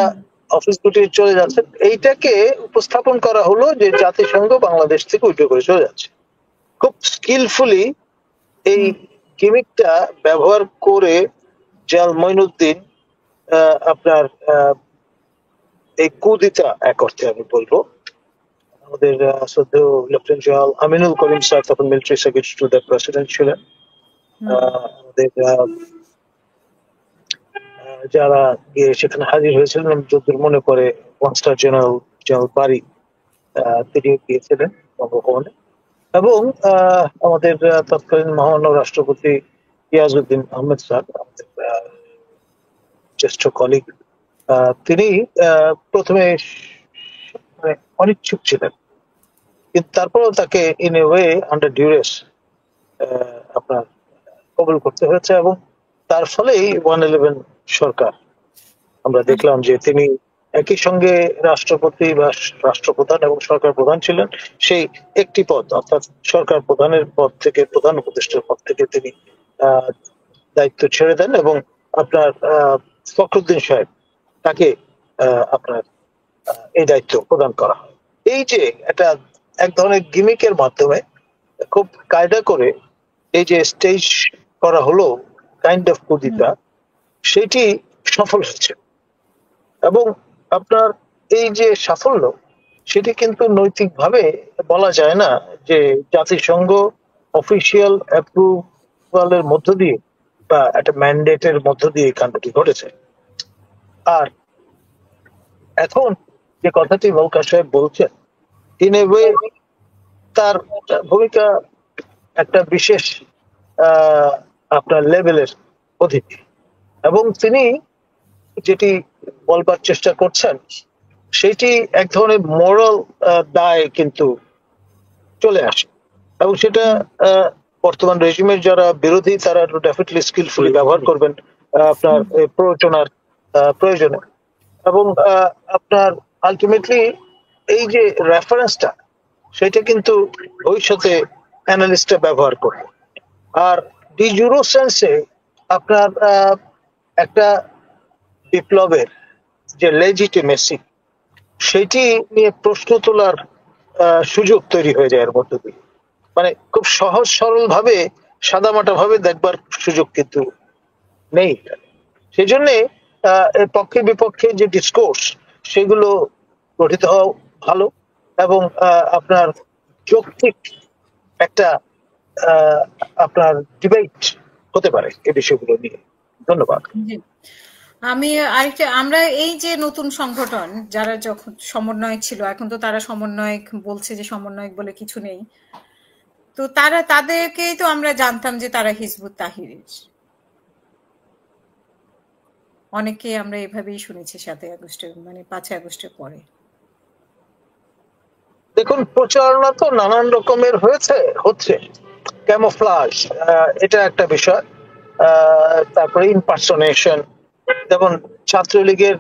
অফিস গুটিয়ে চলে যাচ্ছেন। এইটাকে উপস্থাপন করা হলো যে জাতিসংঘ বাংলাদেশ থেকে উঠে করে চলে যাচ্ছে। খুব স্কিলফুলি এই গিমিকটা ব্যবহার করে জাল মঈনুদ্দিন আপনার এই কুদিতা এক অর্থে আমি বলবো, আমাদের শ্রদ্ধেয় লেফটেন্যান্ট জেনারেল আমিনুল করিম স্যার তখন military secretary to the president ছিলেন। আমাদের যারা গিয়ে সেখানে হাজির হয়েছিলেন, যতদূর মনে পড়ে ওয়ান স্টার জেনারেল জেনারেল বারি তিনি গিয়েছিলেন বঙ্গভবনে, এবং আমাদের তৎকালীন মহামান্য রাষ্ট্রপতি ইয়াজউদ্দিন আহমেদ স্যার, আমাদের জ্যেষ্ঠ কলিগ, তিনি প্রথমে অনিচ্ছুক ছিলেন, কিন্তু তারপরেও তাকে ইন এ ওয়ে আন্ডার ডিউরেস আপনার কবুল করতে হয়েছে। এবং তার ফলেই 111 সরকার আমরা দেখলাম যে তিনি একই সঙ্গে রাষ্ট্রপতি বা রাষ্ট্রপ্রধান এবং সরকার প্রধান ছিলেন। সেই একটি পদ অর্থাৎ সরকার প্রধানের পদ থেকে, প্রধান উপদেষ্টার পদ থেকে তিনি দায়িত্ব ছেড়ে দেন এবং আপনার ফখরুদ্দিন সাহেব তাকে আপনার এই দায়িত্ব প্রদান করা হয়। এই যে এটা এক ধরনের গিমিকের মাধ্যমে খুব কায়দা করে এই যে স্টেজ করা হলো কাইন্ড অফ কুদিতা, সেটি সফল হয়েছে। এবং আপনার এই যে সাফল্য, সেটি কিন্তু নৈতিকভাবে বলা যায় না যে জাতিসংঘ অফিসিয়াল অ্যাপ্রুভালের মধ্য দিয়ে বা একটা ম্যান্ডেটের মধ্য দিয়ে এই কাণ্ডটি ঘটেছে। আর এখন যে কথাটি মৌকা সাহেব বলছেন, ইন এ ওয়ে তার ভূমিকা একটা বিশেষ আপনার লেভেলের অধীনে, এবং তিনি যেটি বলবার চেষ্টা করছেন সেটি এক ধরনের মোরাল দায় কিন্তু চলে আসে, এবং সেটা বর্তমান রেজিমের যারা বিরোধী তারা ডেফিনেটলি স্কিলফুলি ব্যবহার করবেন আপনার প্রয়োজনে। এবং আপনার আলটিমেটলি এই যে রেফারেন্সটা, সেটা কিন্তু ভবিষ্যতে অ্যানালিস্টরা ব্যবহার করবে। আর ডি জুরো সেন্সে আপনার একটা বিপ্লবের যে লেজিটিমেসি, সেটি নিয়ে প্রশ্ন তোলার সুযোগ তৈরি হয়ে যায় এর মধ্য দিয়ে। মানে খুব সহজ সরল ভাবে, সাদামাটা ভাবে দেখবার সুযোগ কিন্তু নেই। সেই জন্যে পক্ষে বিপক্ষে যে ডিসকোর্স, সেগুলো গঠিত হওয়া ভালো এবং আপনার যৌক্তিক একটা আপনার ডিবেট হতে পারে এই বিষয়গুলো নিয়ে। ধন্যবাদ। আমি আরেকটা, আমরা এই যে নতুন সংগঠন যারা যখন সমন্বয়ক ছিল, এখন তো তারা সমন্বয়ক বলছে যে সমন্বয়ক বলে কিছু নেই, তো তাদেরকেই তো আমরা জানতাম যে তারা হিজবুত তাহরির, অনেকে আমরা এভাবেই শুনেছি 7 আগস্টের মানে 5 আগস্টের পরে। দেখুন, প্রচারণা তো নানান রকমের হচ্ছে, ক্যামোফ্লাজ এটা একটা বিষয়, তারপরে ইমপারসোনেশন, যেমন ছাত্রলীগের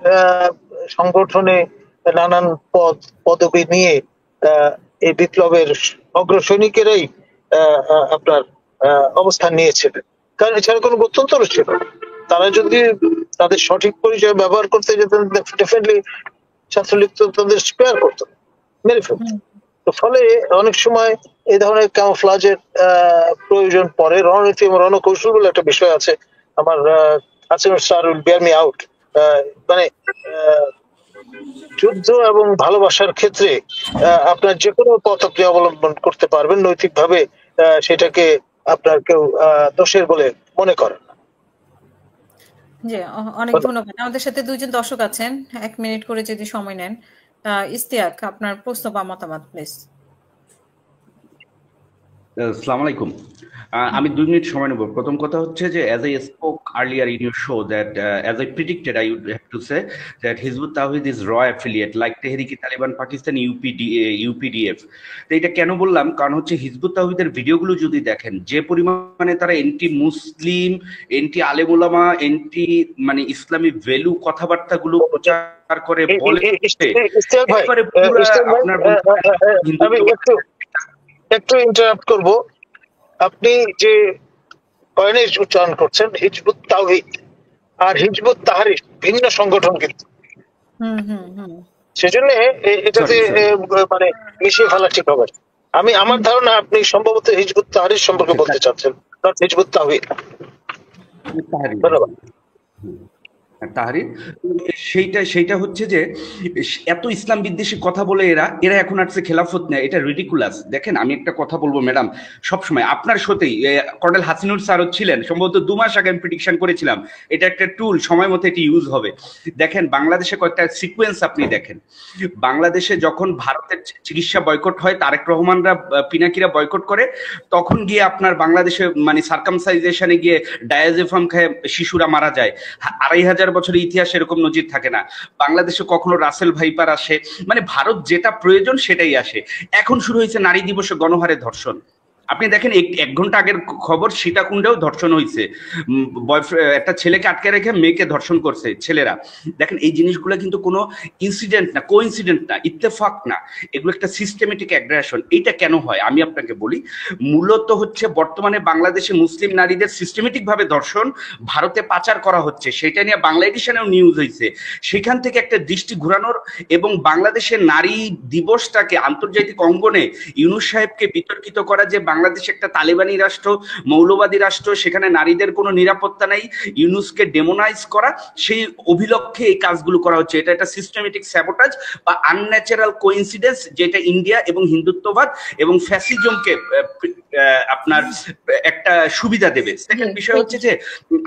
সংগঠনে নানান পদবি নিয়ে এই বিপ্লবের অগ্রসৈনিকেরাই আপনার অবস্থান নিয়েছিলেন, কারণ এছাড়া কোনো গত্যন্তর ছিল না। তারা যদি তাদের সঠিক পরিচয় ব্যবহার করতে যেতেন, ডেফিনেটলি ছাত্রলীগ তো তাদের স্পেয়ার করতো, মেরে ফেলতো। তো ফলে অনেক সময় এই ধরনের ক্যামোফ্লাজের প্রয়োজন পড়ে। রণনীতি এবং রণকৌশল বলে একটা বিষয় আছে, আমার sir will bear me out. মানে যুদ্ধ এবং ভালোবাসার ক্ষেত্রে আপনার যে কোনো পথ আপনি অবলম্বন করতে পারবেন নৈতিকভাবে, সেটাকে আপনার কেউ দোষের বলে মনে করেন না। জি, অনেক ধন্যবাদ। আমাদের সাথে 2 জন দর্শক আছেন, 1 মিনিট করে যদি সময় নেন। ইস্তিয়াক, আপনার প্রশ্ন বা মতামত প্লিজ। আসসালামু আলাইকুম। আমি 2 মিনিট সময় নেব। প্রথম কথা হচ্ছে যে as I spoke earlier in your show that as I predicted, I would have to say that Hizbut Tahrir is raw affiliate like Tehrik-i-Taliban Pakistan, UPDF। তো এটা কেন বললাম, কারণ হচ্ছে হিজবুত তাওহীদের ভিডিওগুলো যদি দেখেন, যে পরিমাণে তারা এন্টি মুসলিম, এন্টি আলেম ওলামা, এন্টি মানে ইসলামী ভ্যালু কথাবার্তাগুলো প্রচার করে বলে, ইশতিয়াক ভাই, একেবারে পুরা আপনার বলতে পারেন আমি হিন্দুত্ব একটু ইন্টারাপ্ট করব। আপনি যে কয়নের উচ্চারণ করছেন হিজবুত তাওহীদ আর হিজবুত তাহরির ভিন্ন সংগঠন, কিন্তু সেজন্য এটাতে মানে মিশিয়ে ফেলা ঠিক হবে। আমার ধারণা আপনি সম্ভবত হিজবুত তাহরির সম্পর্কে বলতে চাচ্ছেন, নট হিজবুত তাওহীদ। ধন্যবাদ। তাহরির সেইটা হচ্ছে যে এত ইসলাম বিদ্বেষী কথা বলে এরা এখন আসছে খেলাফত নেয়, এটা রিডিকুলাস। দেখেন আমি একটা কথা বলবো ম্যাডাম, সবসময় আপনার সাথেই কর্নেল হাসিনুর স্যারও ছিলেন, সম্ভবত 2 মাস আগে আমি প্রেডিকশন করেছিলাম এটা একটা টুল, সময় মতো এটি ইউজ হবে। দেখেন বাংলাদেশে কয়েকটা সিকোয়েন্স আপনি দেখেন। বাংলাদেশে যখন ভারতের চিকিৎসা বয়কট হয়, তারেক রহমানরা পিনাকিরা বয়কট করে, তখন গিয়ে আপনার বাংলাদেশে মানে সার্কামসাইজেশনে গিয়ে ডায়াজেফাম খায় শিশুরা মারা যায়। 2500 বছরের ইতিহাসে এরকম নজির থাকে না। বাংলাদেশে কখনো রাসেল ভাইপার আসে, মানে ভারত যেটা প্রয়োজন সেটাই আসে। এখন শুরু হয়েছে নারী দিবসে গণহারে ধর্ষণ। আপনি দেখেন 1 ঘন্টা আগের খবর, সীতাকুণ্ডেও ধর্ষণ হয়েছে, একটা ছেলেকে আটকে রেখে মেয়েকে ধর্ষণ করছে ছেলেরা। দেখেন এই জিনিসগুলো কিন্তু কোনো ইনসিডেন্ট না, কোইন্সিডেন্ট না, ইত্তেফাক না, এগুলো একটা সিস্টেমেটিক অ্যাগ্রেশন। এইটা কেন হয় আমি আপনাকে বলি। মূলত হচ্ছে বর্তমানে বাংলাদেশে মুসলিম নারীদের সিস্টেমেটিক ভাবে ধর্ষণ, ভারতে পাচার করা হচ্ছে, সেটা নিয়ে বাংলা এডিশনেও নিউজ হয়েছে। সেখান থেকে একটা দৃষ্টি ঘোরানোর এবং বাংলাদেশের নারী দিবসটাকে আন্তর্জাতিক অঙ্গনে ইউনূস সাহেবকে বিতর্কিত করা, যে বাংলাদেশ একটা তালেবানি রাষ্ট্র, মৌলবাদী রাষ্ট্র, সেখানে নারীদের কোনো নিরাপত্তা নাই, ইউনূসকে ডেমোনাইজ করা, সেই অভিলক্ষে এই কাজগুলো করা হচ্ছে। এটা একটা সিস্টেমেটিক স্যাবোটাজ বা আনন্যাচারাল কোইন্সিডেন্স, যেটা ইন্ডিয়া এবং হিন্দুত্ববাদ এবং ফ্যাসিজমকে আপনার একটা সুবিধা দেবে। সেকেন্ড বিষয় হচ্ছে যে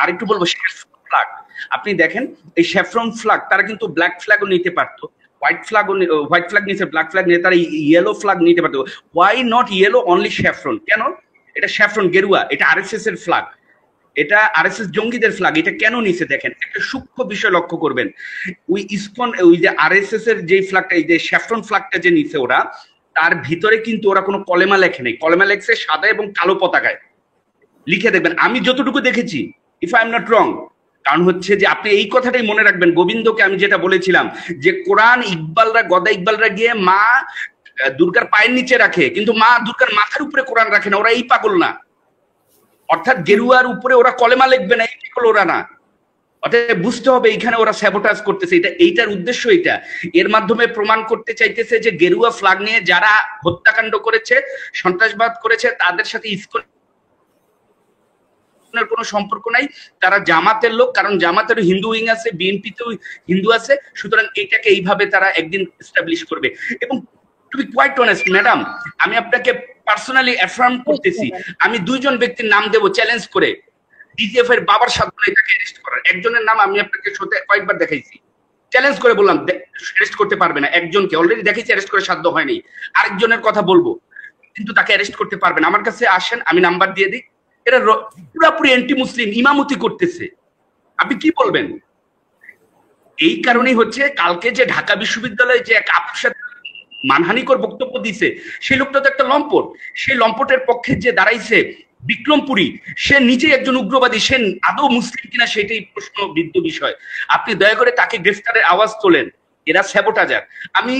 আরেকটু বলবো, ফ্ল্যাগ আপনি দেখেন, এই স্যাফরন ফ্ল্যাগ তারা কিন্তু ব্ল্যাক ফ্ল্যাগও নিতে পারতো, হোয়াইট ফ্ল্যাগ নিয়েছে, ব্ল্যাক ফ্ল্যাগ নিয়ে তারা ইয়েলো ফ্ল্যাগ নিতে পারতো। Why not yellow, only saffron? কেন? এটা স্যাফরন গেরুয়া, এটা আরএসএস এর ফ্ল্যাগ, এটা আরএসএস জঙ্গিদের ফ্ল্যাগ, এটা কেন নিছে? দেখেন একটা সূক্ষ্ম বিষয় লক্ষ্য করবেন, ওই ইসকন, ওই যে আরএসএস এর যে ফ্ল্যাগটা, এই যে স্যাফরন ফ্ল্যাগটা যে নিছে ওরা, তার ভিতরে কিন্তু ওরা কোনো কলেমা লেখে নেই, কলেমা লেখছে সাদা এবং কালো পতাকায় লিখে দেখবেন, আমি যতটুকু দেখেছি, if I am not wrong. কারণ হচ্ছে যে আপনি এই কথাটাই মনে রাখবেন, গোবিন্দকে আমি যেটা বলেছিলাম যে কোরআন ইকবালরা, গদা ইকবালরা গিয়ে মা দুর্গার পায়ের নিচে রাখে, কিন্তু মা দুর্গার মাথার উপরে কোরআন রাখে না, ওরা এই পাগল না। অর্থাৎ গেরুয়ার উপরে ওরা কলেমা লিখবে না, এই পাগল ওরা না। অর্থাৎ বুঝতে হবে এইখানে ওরা স্যাবোটাজ করতেছে, এইটার উদ্দেশ্য এটা। এর মাধ্যমে প্রমাণ করতে চাইতেছে যে গেরুয়া ফ্ল্যাগ নিয়ে যারা হত্যাকাণ্ড করেছে, সন্ত্রাসবাদ করেছে, তাদের সাথে ইসকনের কোনো সম্পর্ক নাই, তারা জামাতের লোক, কারণ জামাতের হিন্দু উইং আছে, বিএনপিতেও হিন্দু আছে, সুতরাং এটাকে এইভাবে তারা একদিন এস্টাবলিশ করবে। এবং to be quite honest madam, আমি আপনাকে পার্সোনালি অ্যাফার্ম করতেছি, আমি 2 জন ব্যক্তির নাম দেব চ্যালেঞ্জ করে, ডিজিএফ এর বাবার সাথে এটাকে অ্যারেস্ট করার। একজনের নাম আমি আপনাকে সাথে কয়েকবার দেখাইছি, চ্যালেঞ্জ করে বললাম অ্যারেস্ট করতে পারবে না। একজনকে অলরেডি দেখাইছি, অ্যারেস্ট করে সাধ্য হয়নি। আরেকজনের কথা বলবো, কিন্তু তাকে অ্যারেস্ট করতে পারবে না। আমার কাছে আসেন, আমি নাম্বার দিয়ে দিই। এরা পুরাপুরি অ্যান্টি মুসলিম, ইমামতি করতেছে, আপনি কি বলবেন? এই কারণেই হচ্ছে কালকে যে ঢাকা বিশ্ববিদ্যালয়ে যে এক আপুর সাথে মানহানিকর বক্তব্য দিছে, সেই লোকটা তো একটা লম্পট। সেই লম্পটের পক্ষে যে দাঁড়াইছে বিক্রমপুরী, সে নিজেই একজন উগ্রবাদী, সে আদৌ মুসলিম কিনা সেটাই প্রশ্নবিদ্ধ বিষয়। আপনি দয়া করে তাকে গ্রেফতারের আওয়াজ তোলেন। এরা স্যাবোটাজার। আমি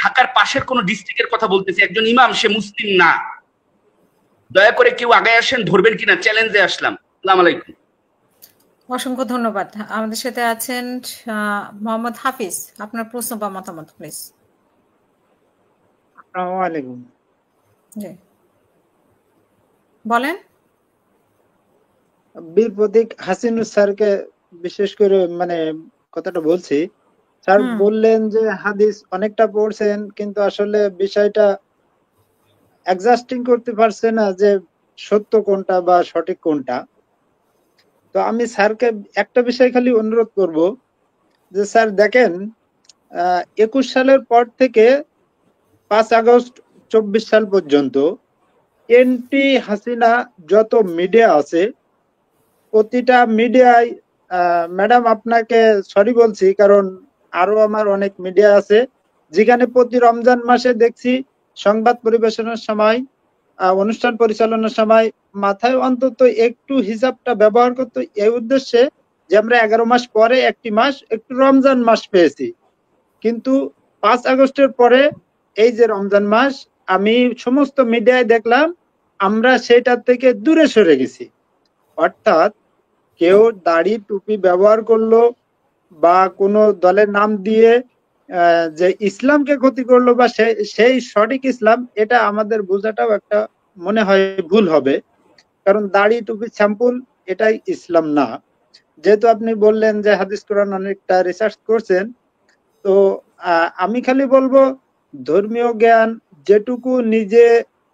ঢাকার পাশের কোন ডিস্ট্রিক্টের কথা বলতেছি, একজন ইমাম, সে মুসলিম না। দয়া করে কেউ আগে আসেন, ধরবেন কিনা, চ্যালেঞ্জে আসলাম। আসসালামু আলাইকুম। অসংখ্য ধন্যবাদ। আমাদের সাথে আছেন মোহাম্মদ হাফিজ, আপনার প্রশ্ন বা মতামত প্লিজ। আসসালামু আলাইকুম। জি বলেন। বীর প্রতীক হাসিনুর স্যারকে বিশেষ করে মানে কথাটা বলছি, স্যার বললেন যে হাদিস অনেকটা পড়ছেন, কিন্তু আসলে বিষয়টা অ্যাডজাস্টিং করতে পারছে না যে সত্য কোনটা বা সঠিক কোনটা। তো আমি স্যারকে একটা বিষয় খালি অনুরোধ করব যে স্যার দেখেন, 21 সালের পর থেকে 5 আগস্ট 24 সাল পর্যন্ত এন্টি হাসিনা যত মিডিয়া আছে, প্রতিটা মিডিয়ায়, ম্যাডাম আপনাকে সরি বলছি, কারণ আরো আমার অনেক মিডিয়া আছে যেখানে প্রতি রমজান মাসে দেখছি সংবাদ পরিবেশনের সময়, অনুষ্ঠান পরিচালনার সময় মাথায় অন্তত একটু হিজাবটা ব্যবহার করতো, এই উদ্দেশ্যে যে আমরা 11 মাস পরে একটি মাস একটু রমজান মাস পেয়েছি। কিন্তু 5 আগস্টের পরে এই যে রমজান মাস, আমি সমস্ত মিডিয়ায় দেখলাম আমরা সেটা থেকে দূরে সরে গেছি। অর্থাৎ কেউ দাড়ি টুপি ব্যবহার করলো বা কোনো দলের নাম দিয়ে যে ইসলামকে ক্ষতি করলো বা সেই সঠিক ইসলাম, এটা আমাদের বোঝাটাও একটা মনে হয় ভুল হবে। কারণ দাড়ি টুপি স্যাম্পল এটাই ইসলাম না। যেহেতু আপনি বললেন যে হাদিস কোরআন অনেকটা রিসার্চ করছেন, তো আমি খালি বলবো ধর্মীয় জ্ঞান যেটুকু নিজে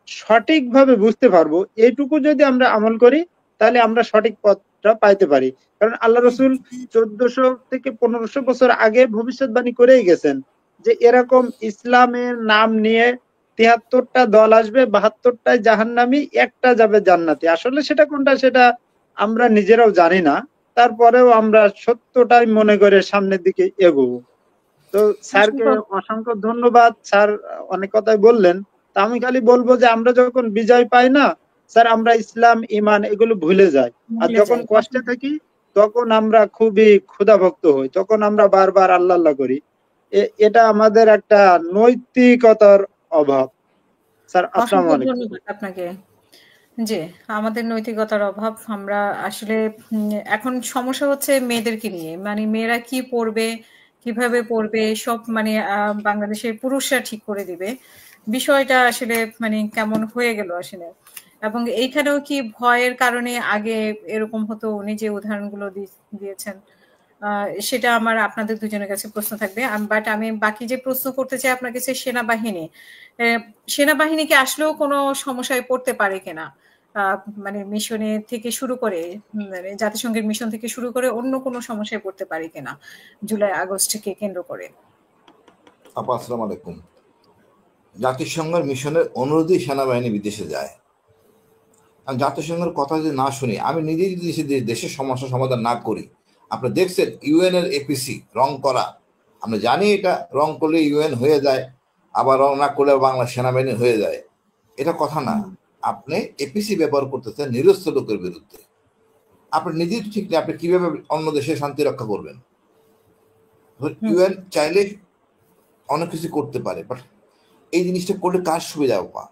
সঠিকভাবে বুঝতে পারবো, এইটুকু যদি আমরা আমল করি তাহলে আমরা সঠিক পথটা পাইতে পারি। কারণ আল্লাহ রসুল 1400 থেকে 1500 বছর আগে ভবিষ্যৎবাণী করেই গেছেন যে এরকম ইসলামের নাম নিয়ে 73টা দল আসবে, 72টায় জাহান্নামী, একটা যাবে জান্নাতি। আসলে সেটা কোনটা সেটা আমরা নিজেরাও জানি না, তারপরেও আমরা সত্যটাই মনে করে সামনের দিকে এগোবো। তো স্যারকে অসংখ্য ধন্যবাদ, স্যার অনেক কথাই বললেন। তা আমি খালি বলবো যে আমরা যখন বিজয় পাই না স্যার, আমরা ইসলাম ইমান এগুলো ভুলে যাই, আর যখন কষ্টে থাকি তখন আমরা খুবই ক্ষুধাভক্ত হই, তখন আমরা বারবার আল্লাহ আল্লাহ করি। এটা আমাদের একটা নৈতিকতার অভাব। স্যার আসসালামু আলাইকুম। ধন্যবাদ আপনাকে। জি, আমাদের নৈতিকতার অভাব। আমরা আসলে এখন সমস্যা হচ্ছে মেয়েদেরকে নিয়ে, মানে মেয়েরা কি পড়বে, কিভাবে পড়বে, সব মানে বাংলাদেশের পুরুষরা ঠিক করে দিবে। বিষয়টা আসলে মানে কেমন হয়ে গেল আসলে। এবং এইখানেও কি ভয়ের কারণে আগে এরকম হতো, উনি যে উদাহরণগুলো দিয়েছেন সেটা আমার আপনাদের দুজনের কাছে প্রশ্ন থাকবে। বাট আমি বাকি যে প্রশ্ন করতে চাই আপনার কাছে, সেনাবাহিনীকে আসলেও কোনো সমস্যায় পড়তে পারে কিনা, মানে মিশনে থেকে শুরু করে, মানে জাতিসংঘের মিশন থেকে শুরু করে অন্য কোনো সমস্যায় পড়তে পারে কিনা জুলাই আগস্টকে কেন্দ্র করে। আপা আসসালামু আলাইকুম। জাতিসংঘের মিশনের অনুরোধেই সেনাবাহিনী বিদেশে যায়। আমি জাতিসংঘের কথা যদি না শুনি, আমি নিজেই যদি দেশের সমস্যা সমাধান না করি, আপনি দেখছেন ইউএন এর এপিসি রং করা, আমরা জানি এটা রং করলে ইউএন হয়ে যায়, আবার রং না করলে বাংলা সেনাবাহিনী হয়ে যায়, এটা কথা না। আপনি এপিসি ব্যবহার করতেছেন নিরস্ত্র লোকের বিরুদ্ধে, আপনি নিজেই ঠিক নেই, আপনি কিভাবে অন্য দেশের শান্তি রক্ষা করবেন? ইউএন চাইলে অনেক কিছু করতে পারে, বাট এই জিনিসটা করলে কার সুবিধা পা?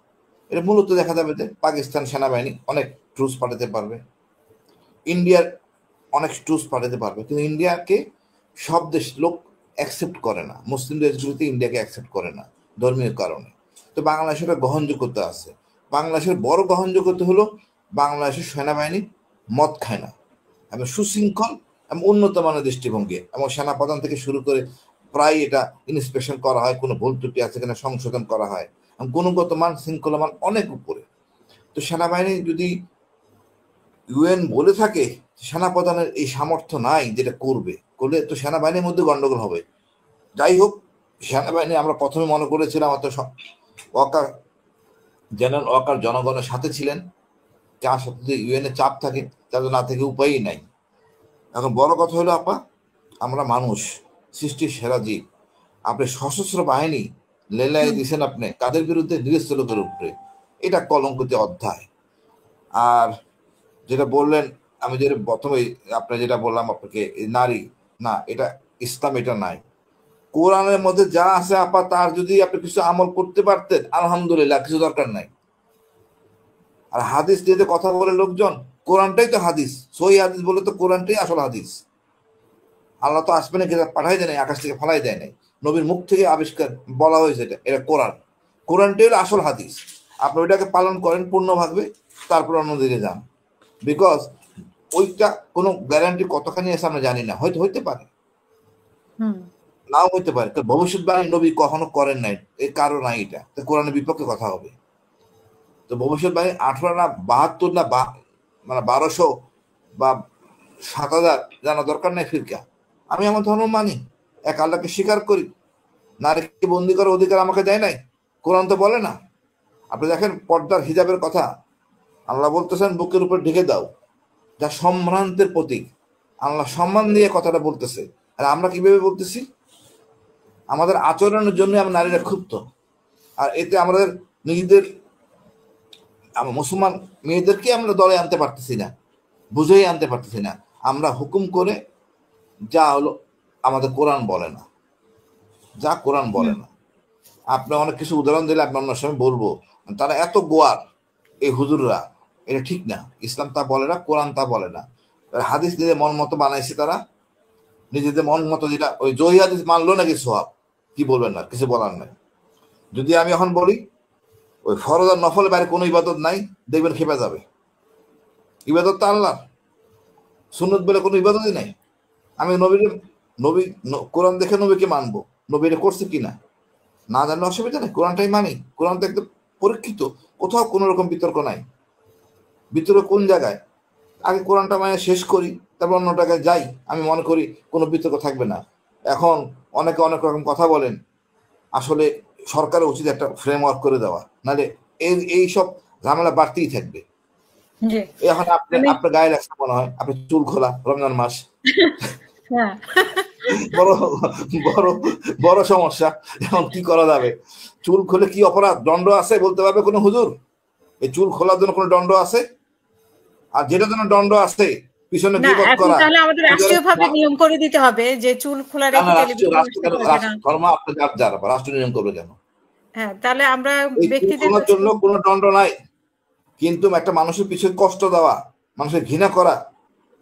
এটা মূলত দেখা যাবে যে পাকিস্তান সেনাবাহিনী অনেক ট্রুস পাঠাতে পারবে, ইন্ডিয়ার অনেক ট্রুস পাঠাতে পারবে, কিন্তু ইন্ডিয়াকে সব দেশ লোক অ্যাকসেপ্ট করে না, মুসলিম দেশগুলোতে ইন্ডিয়াকে অ্যাকসেপ্ট করে না ধর্মীয় কারণে। তো বাংলাদেশের গ্রহণযোগ্যতা আছে, বাংলাদেশের বড় গ্রহণযোগ্যতা হলো বাংলাদেশের সেনাবাহিনী মদ খায় না এবং সুশৃঙ্খল এবং উন্নত মানের দৃষ্টিভঙ্গি, এবং সেনাপ্রধান থেকে শুরু করে প্রায় এটা ইন্সপেকশন করা হয়, কোনো ভুল ত্রুটি আছে কিনা সংশোধন করা হয়, গুণগত মান শৃঙ্খলা মান অনেক উপরে। তো সেনাবাহিনী যদি ইউএন বলে থাকে সেনাপ্রধানের এই সামর্থ্য নাই যেটা করলে তো সেনাবাহিনীর মধ্যে গন্ডগোল হবে। যাই হোক, সেনাবাহিনী আমরা প্রথমে মনে করেছিলাম অত ওয়াকার, জেনারেল ওয়াকার জনগণের সাথে ছিলেন, যার সাথে যদি ইউএন এর চাপ থাকে তাদের না থেকে উপায়ই নাই। এখন বড় কথা হলো আপা, আমরা মানুষ, সৃষ্টির সেরা জীব। আপনি সশস্ত্র বাহিনী লেলাই দিয়েছেন আপনি কাদের বিরুদ্ধে? নিরস্ত্র লোকের উপরে। এটা কলঙ্কিত অধ্যায়। আর যেটা বললেন, আমি যেটা প্রথমে আপনার যেটা বললাম আপনাকে, নারী না, এটা ইসলাম, এটা নাই। কোরআনের মধ্যে যা আছে আপা, তার যদি আপনি কিছু আমল করতে পারতেন আলহামদুলিল্লাহ, কিছু দরকার নাই। আর হাদিস দিয়ে কথা বলে লোকজন, কোরআনটাই তো হাদিস, সহি হাদিস বলে তো কোরআনটাই আসল হাদিস। আল্লাহ তো আসমানে কিতাব পাঠাই দেয় নাই, আকাশ থেকে ফেলাই দেয় নাই, নবীর মুখ থেকে আবিষ্কার বলা হয়েছে, এটা কোরআন। কোরআনটাই হলো আসল হাদিস। আপনি ওইটাকে পালন করেন পূর্ণভাবে, তারপর অন্যদিকে যান। বিকজ ওইটা কোনো গ্যারান্টি কতখানি আছে আমরা জানি না, হয়তো হইতে পারে, নাও হইতে পারে। ভবিষ্যৎবাণী নবী কখনো করেন নাই, এর কারণ নাই, এটা তো কোরআনের বিপক্ষে কথা হবে। তো ভবিষ্যৎবাণী 18 না 72 না মানে 1200 বা 7000 জানা দরকার নাই ফিরকা। আমি আমার ধর্ম মানি, এক আল্লাহকে স্বীকার করি, নারীকে বন্দি করার অধিকার আমাকে দেয় নাই, কোরআন তো বলে না। আপনি দেখেন পর্দার হিজাবের কথা, আল্লাহ বলতেছেন বুকের উপর ঢেকে দাও, যা সম্ভ্রান্তের প্রতীক। আল্লাহ সম্মান দিয়ে কথাটা বলতেছে, আর আমরা কিভাবে বলতেছি? আমাদের আচরণের জন্য আমরা নারীরা ক্ষুব্ধ, আর এতে আমাদের নিজেদের মুসলমান মেয়েদেরকে আমরা দলে আনতে পারতেছি না, বুঝেই আনতে পারতেছি না। আমরা হুকুম করে যা হলো আমাদের কোরআন বলে না, যা কোরআন বলে না। আপনি অনেক কিছু উদাহরণ দিলে আপনি অন্য সময় বলবো, তারা এত গোয়ার এই হুজুররা, এটা ঠিক না। ইসলাম তা বলে না, কোরআন তা বলে না। হাদিস নিজেদের মন মতো বানাইছে তারা, নিজেদের মন মতো, যেটা ওই জহি হাদিস মানলো নাকি সোহাব, কি বলবেন না, কিছু বলার নাই। যদি আমি এখন বলি ওই ফরজ আর নফলের বাইরে কোনো ইবাদত নাই, দেখবেন খেপে যাবে। ইবাদত তো আল্লাহর, সুন্নত বলে কোনো ইবাদতই নাই। আমি নবী কোরআন দেখে নবীকে মানবো, নবী এটা করছে কিনা না জানলে অসুবিধা নেই, কোরআনটাই মানি। কোরআন তো একদম পরীক্ষিত, কোথাও কোনো রকম বিতর্ক নাই। বিতর্ক কোন জায়গায়? আগে কোরআনটা মানে শেষ করি, তারপর অন্য জায়গায় যাই, আমি মনে করি কোনো বিতর্ক থাকবে না। এখন অনেকে অনেক রকম কথা বলেন, আসলে সরকারের উচিত একটা ফ্রেমওয়ার্ক করে দেওয়া, নাহলে এইসব ঝামেলা বাড়তেই থাকবে। এখন আপনার গায়ে লাগছে মনে হয়, আপনি চুল খোলা, রমজান মাস, বড় বড় বড় সমস্যা। এখন কি করা যাবে? চুল খুলে কি অপরাধ, দণ্ড আছে বলতে পারবে কোনো হুজুর? এই চুল খোলার জন্য কোনো দণ্ড আছে? আর যেটার জন্য দণ্ড আছে পিছনে বিপদ করা, তাহলে আমাদের রাষ্ট্রীয়ভাবে নিয়ম করে দিতে হবে যে চুল খোলা রেখে ধর্ম আপনি যারা রাষ্ট্র নিয়ম করবে কেন? হ্যাঁ, তাহলে আমরা ব্যক্তিদের জন্য কোনো দণ্ড নাই, কিন্তু একটা মানুষের পিছনে কষ্ট দেওয়া, মানুষের ঘৃণা করা,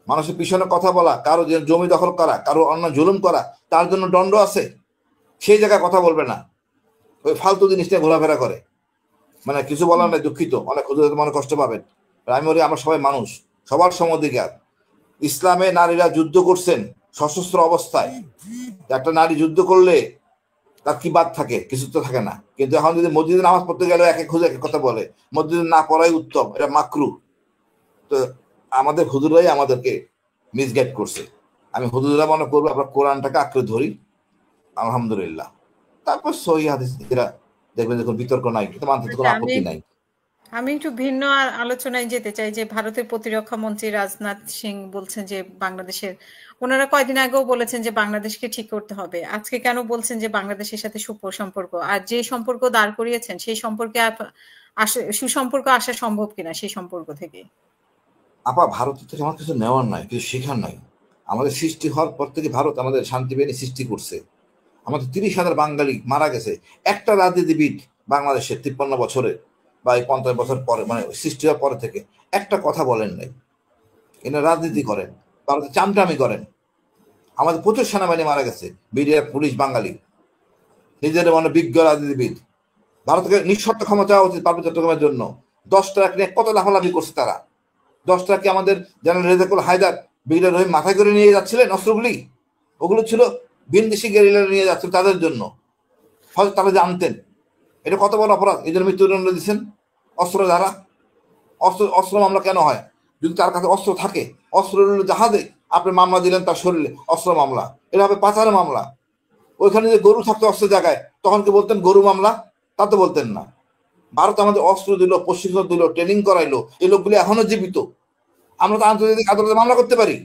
মানুষের পিছনে কথা বলা, কারো জমি দখল করা, কারো অন্য জুলুম করা, তার জন্য দণ্ড আছে। সেই জায়গায় কথা বলবে না, ওই ফালতু জিনিস নিয়ে ঘোরাফেরা করে। মানে কিছু বলার নাই, দুঃখিত, অনেক হুজুর মনে কষ্ট পাবেন। আমি বলি আমরা সবাই মানুষ, সবার সমঅধিকার। ইসলামে নারীরা যুদ্ধ করছেন সশস্ত্র অবস্থায়। একটা নারী যুদ্ধ করলে তার কি বাদ থাকে? কিছু তো থাকে না। কিন্তু এখন যদি মসজিদে নামাজ পড়তে গেলে এক এক হুজুর এক কথা বলে, মসজিদে না পড়াই উত্তম, এটা মাকরু। তো আমাদের হুজুরাই আমাদেরকে মিসগাইড করছে। আমি হুজুরা মনে করবো আমরা কোরআনটাকে আঁকড়ে ধরি, আলহামদুলিল্লাহ। তারপর সহিহ হাদিস এরা দেখবেন যখন বিতর্ক নাই, কিন্তু মানতে কোনো আপত্তি নাই। আমি একটু ভিন্ন আলোচনায় যেতে চাই যে ভারতের প্রতিরক্ষা মন্ত্রী রাজনাথ সিং বলছেন যে বাংলাদেশের, ওনারা কয়েকদিন আগেও বলেছেন যে বাংলাদেশকে ঠিক করতে হবে। আজকে কেন বলছেন যে বাংলাদেশের সাথে সুসম্পর্ক? আর যে সম্পর্ক দাঁড় করিয়েছেন সেই সম্পর্কে সুসম্পর্ক আসা সম্ভব কিনা সেই সম্পর্ক থেকে? আপা, ভারতের থেকে আমার কিছু নেওয়ার নাই, কিছু শেখার নাই। আমাদের সৃষ্টি হওয়ার পর থেকে ভারত আমাদের শান্তি বাহিনী সৃষ্টি করছে। আমাদের 30,000 বাঙালি মারা গেছে। একটা রাজনীতিবিদ বাংলাদেশের 53 বছরে বা 50 বছর পরে, মানে সৃষ্টি হওয়ার পরে থেকে একটা কথা বলেন নাই। এরা রাজনীতি করেন, ভারতে চামটামি করেন। আমাদের প্রচুর সেনাবাহিনী মারা গেছে, বিডিআর, পুলিশ, বাঙালি, নিজের মানে বিজ্ঞ রাজনীতিবিদ। ভারতকে নিঃশর্ত ক্ষমা চাওয়া উচিত পার্বত্য চট্টগ্রামের জন্য। 10 ট্রাক নিয়ে কত লাফালাফি করছে তারা। 10 ট্রাককে আমাদের জেনারেল রেজাকুল হায়দার, ব্রিগেডিয়ার রহিম মাথায় করে নিয়ে যাচ্ছিলেন অস্ত্রগুলি। ওগুলো ছিল বিনদেশি গেরিলারা নিয়ে যাচ্ছিল তাদের জন্য, হয়তো তারা জানতেন। এটা কত বড় অপরাধ, এই জন্য মৃত্যুদণ্ড দিচ্ছেন অস্ত্র দ্বারা। অস্ত্র মামলা কেন হয়? যদি তার কাছে অস্ত্র থাকে, অস্ত্র জাহাজে আপনি মামলা দিলেন তার শরীরে, অস্ত্র মামলা। এটা হবে পাচারের মামলা। ওইখানে যে গরু থাকতো অস্ত্রের জায়গায়, তখন কি বলতেন গরু মামলা? তা তো বলতেন না। ভারত আমাদের অস্ত্র দিল, প্রশিক্ষণ দিল, ট্রেনিং করাইলো, এই লোকগুলি এখনো জীবিত। আমরা তো আন্তর্জাতিক আদালতে মামলা করতে পারি।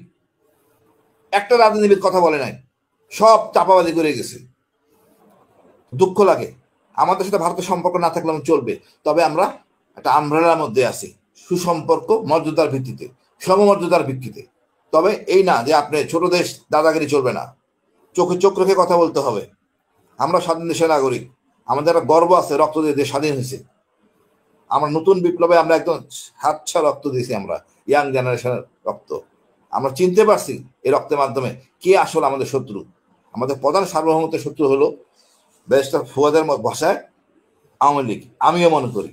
একটা রাজনীতিবিদ কথা বলে নাই, সব চাপাবাজি করে গেছে। দুঃখ লাগে। আমাদের সাথে ভারতের সম্পর্ক না থাকলে চলবে, তবে আমরা একটা আমব্রেলার মধ্যে আছি, সুসম্পর্ক, মর্যাদার ভিত্তিতে, সমমর্যাদার ভিত্তিতে। তবে এই না যে আপনি ছোট দেশ, দাদাগিরি চলবে না। চোখে চোখ রেখে কথা বলতে হবে। আমরা স্বাধীন দেশের নাগরিক, আমাদের একটা গর্ব আছে, রক্ত দিয়ে দেশ স্বাধীন হয়েছে। আমরা নতুন বিপ্লবে আমরা একদম হাতছা রক্ত দিয়েছি, আমরা ইয়াং জেনারেশনের রক্ত। আমরা চিনতে পারছি এই রক্তের মাধ্যমে কে আসলে আমাদের শত্রু। আমাদের প্রধান সার্বভৌমত্বের শত্রু হলো ব্যারিস্টার ফুয়াদের ভাষায় আওয়ামী লীগ। আমিও মনে করি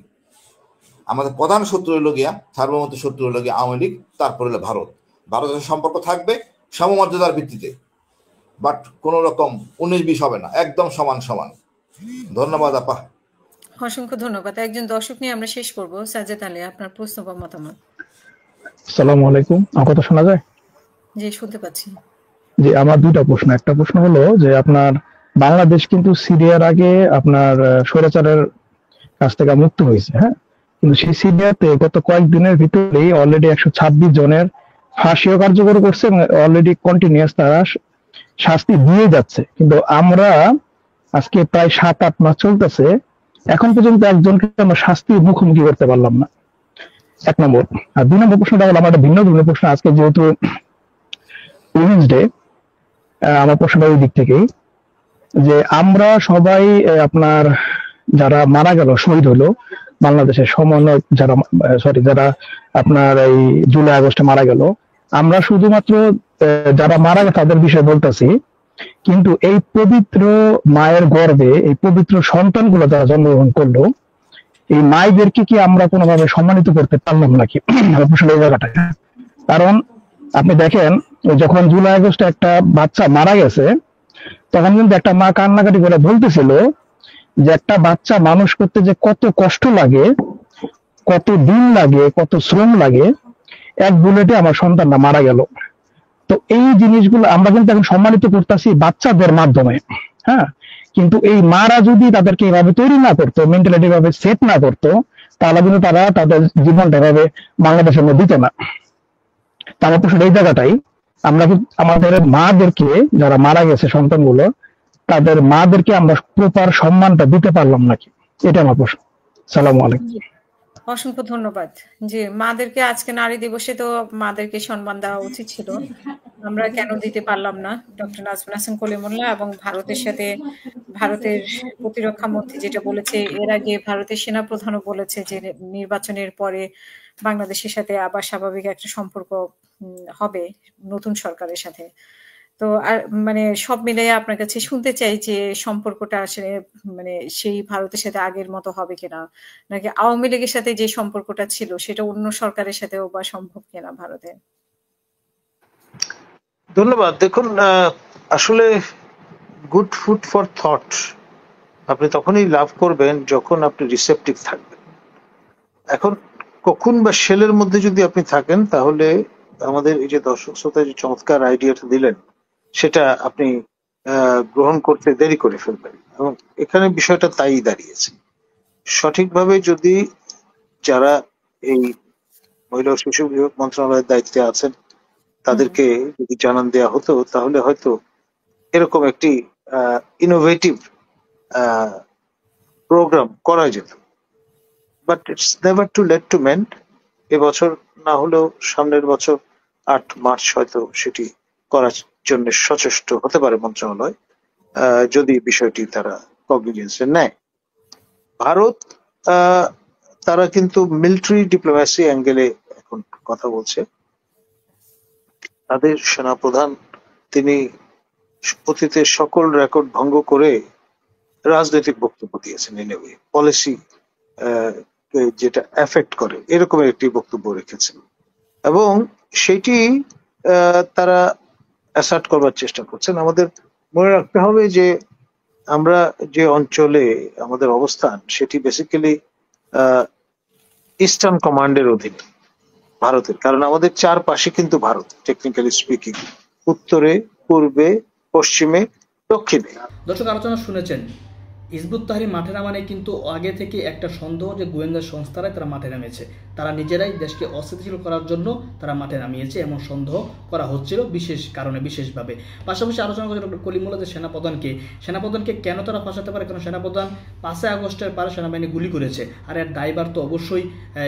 আমাদের প্রধান শত্রু হলো গিয়া, সার্বভৌমত্বের শত্রু হলো গিয়া আওয়ামী লীগ, তারপর হলো ভারত। ভারতের সম্পর্ক থাকবে সমমর্যাদার ভিত্তিতে, বাট কোন রকম 19-20 হবে না, একদম সমান সমান। ধন্যবাদ আপা। অসংখ্য ধন্যবাদ। একজন দর্শক নিয়ে আমরা শেষ করব। সাজ্জাদ আলী, আপনার প্রশ্ন বা মতামত। আসসালামু আলাইকুম, আমার কথা শোনা যায়? জি, শুনতে পাচ্ছি। জি, আমার দুইটা প্রশ্ন। একটা প্রশ্ন হলো যে আপনার বাংলাদেশ কিন্তু সিরিয়ার আগে আপনার স্বৈরাচারের কাছ থেকে মুক্ত হয়েছে। হ্যাঁ, কিন্তু সেই সিরিয়াতে গত কয়েকদিনের ভিতরেই অলরেডি 126 জনের ফাঁসিও কার্যকর করছে এবং অলরেডি কন্টিনিউয়াস তারা শাস্তি দিয়ে যাচ্ছে। কিন্তু আমরা আজকে প্রায় 7-8 মাস চলতেছে, এখন পর্যন্ত একজনকে আমরা শাস্তির মুখোমুখি করতে পারলাম না, 1 নম্বর। আর 2 নম্বর প্রশ্নটা হলো আমার একটা ভিন্ন ধরনের প্রশ্ন। আজকে যেহেতু উইমেন্স ডে, আমার প্রশ্নটা ওই দিক থেকেই যে আমরা সবাই আপনার যারা মারা গেল, শহীদ হলো বাংলাদেশের সমন্বয় যারা আপনার এই জুলাই আগস্টে মারা গেল, আমরা শুধুমাত্র যারা মারা গেল তাদের বিষয়ে বলতেছি, কিন্তু এই পবিত্র মায়ের গর্ভে এই পবিত্র সন্তানগুলো যারা জন্মগ্রহণ করলো, এই মায়েদেরকে কি আমরা কোনোভাবে সম্মানিত করতে পারলাম নাকি? প্রশ্ন এই জায়গাটা। কারণ আপনি দেখেন, যখন জুলাই আগস্টে একটা বাচ্চা মারা গেছে, তখন কিন্তু একটা মা কান্নাকাটি করে বলতেছিল যে একটা বাচ্চা মানুষ করতে যে কত কষ্ট লাগে, কত দিন লাগে, কত শ্রম লাগে, এক বুলেটে আমার সন্তানটা মারা গেল। তো এই জিনিসগুলো আমরা কিন্তু এখন সম্মানিত করতেছি বাচ্চাদের মাধ্যমে। হ্যাঁ, কিন্তু এই মারা যদি তাদেরকে এভাবে তৈরি না করতো, মেন্টালিটি ভাবে সেট না করতো, তাহলে কিন্তু তারা তাদের জীবনটা এভাবে বাংলাদেশের মধ্যে দিত না। তার প্রশ্ন এই জায়গাটাই, আমরা কি আমাদের মাদেরকে, যারা মারা গেছে সন্তানগুলো, তাদের মাদেরকে আমরা প্রপার সম্মানটা দিতে পারলাম নাকি? এটা আমার প্রশ্ন। সালামু আলাইকুম। অসংখ্য ধন্যবাদ। জি, মাদেরকে আজকে নারী দিবসে তো মাদেরকে সম্মান দেওয়া উচিত ছিল, আমরা কেন দিতে পারলাম না? ডক্টর নাজমুল হাসান কলিমুল্লাহ এবং ভারতের প্রতিরক্ষা মন্ত্রী যেটা বলেছে, এর আগে ভারতের সেনাপ্রধানও বলেছে যে নির্বাচনের পরে বাংলাদেশের সাথে আবার স্বাভাবিক একটা সম্পর্ক হবে নতুন সরকারের সাথে। তো আর মানে সব মিলিয়ে আপনার কাছে শুনতে চাই যে সম্পর্কটা আসলে মানে সেই ভারতের সাথে আগের মতো হবে কিনা, নাকি আওয়ামী লীগের সাথে যে সম্পর্কটা ছিল সেটা অন্য সরকারের সাথেও বা সম্ভব কিনা ভারতে? ধন্যবাদ। দেখুন, আসলে গুড ফুড ফর থট আপনি তখনই লাভ করবেন যখন আপনি রিসেপটিভ থাকবেন। এখন কখন বা শেলের মধ্যে যদি আপনি থাকেন, তাহলে আমাদের এই যে দর্শক শ্রোতা যে চমৎকার আইডিয়াটা দিলেন, সেটা আপনি গ্রহণ করতে দেরি করে ফেলবেন। এবং এখানে বিষয়টা তাই দাঁড়িয়েছে। সঠিকভাবে যদি যারা এই মহিলা ও শিশু বিভাগ মন্ত্রণালয়ের দায়িত্বে আছেন তাদেরকে যদি জানান দেওয়া হতো, তাহলে হয়তো এরকম একটি ইনোভেটিভ প্রোগ্রাম করা যেত। But it's never too late to mend. এবছর না হলেও সামনের বছর 8 মার্চ হয়তো সেটি করার জন্য সচেষ্ট হতে পারে মন্ত্রণালয়, যদি বিষয়টি তারা কগনিজেন্সে নেয়। ভারত তারা কিন্তু মিলিটারি ডিপ্লোম্যাসি অ্যাঙ্গেলে এখন কথা বলছে। তাদের সেনাপ্রধান তিনি অতীতের সকল রেকর্ড ভঙ্গ করে রাজনৈতিক বক্তব্য দিয়েছেন, এনিওয়ে পলিসি যেটা এফেক্ট করে এরকমের একটি বক্তব্য রেখেছেন, এবং সেটি তারা অ্যাসার্ট করবার চেষ্টা করছেন। আমাদের মনে রাখতে হবে যে আমরা যে অঞ্চলে আমাদের অবস্থান, সেটি বেসিক্যালি ইস্টার্ন কমান্ডের অধীনে ভারতের, কারণ আমাদের চারপাশে কিন্তু ভারত, টেকনিক্যালি স্পিকিং, উত্তরে, পূর্বে, পশ্চিমে, দক্ষিণে। দর্শক, আলোচনা শুনেছেন। হিজবুত তাহরির মাঠে নামানে কিন্তু আগে থেকে একটা সন্দেহ যে গোয়েন্দা সংস্থারাই তারা মাঠে নামিয়েছে, তারা নিজেরাই দেশকে অস্থিতিশীল করার জন্য তারা মাঠে নামিয়েছে এমন সন্দেহ করা হচ্ছিল বিশেষ কারণে, বিশেষভাবে। পাশাপাশি আলোচনা করছে ডক্টর কলিমুল্লাহ যে সেনাপ্রধানকে কেন তারা ফাঁসাতে পারে, কারণ সেনাপ্রধান 5 আগস্টের পরে সেনাবাহিনী গুলি করেছে, আর এর দায়ভার তো অবশ্যই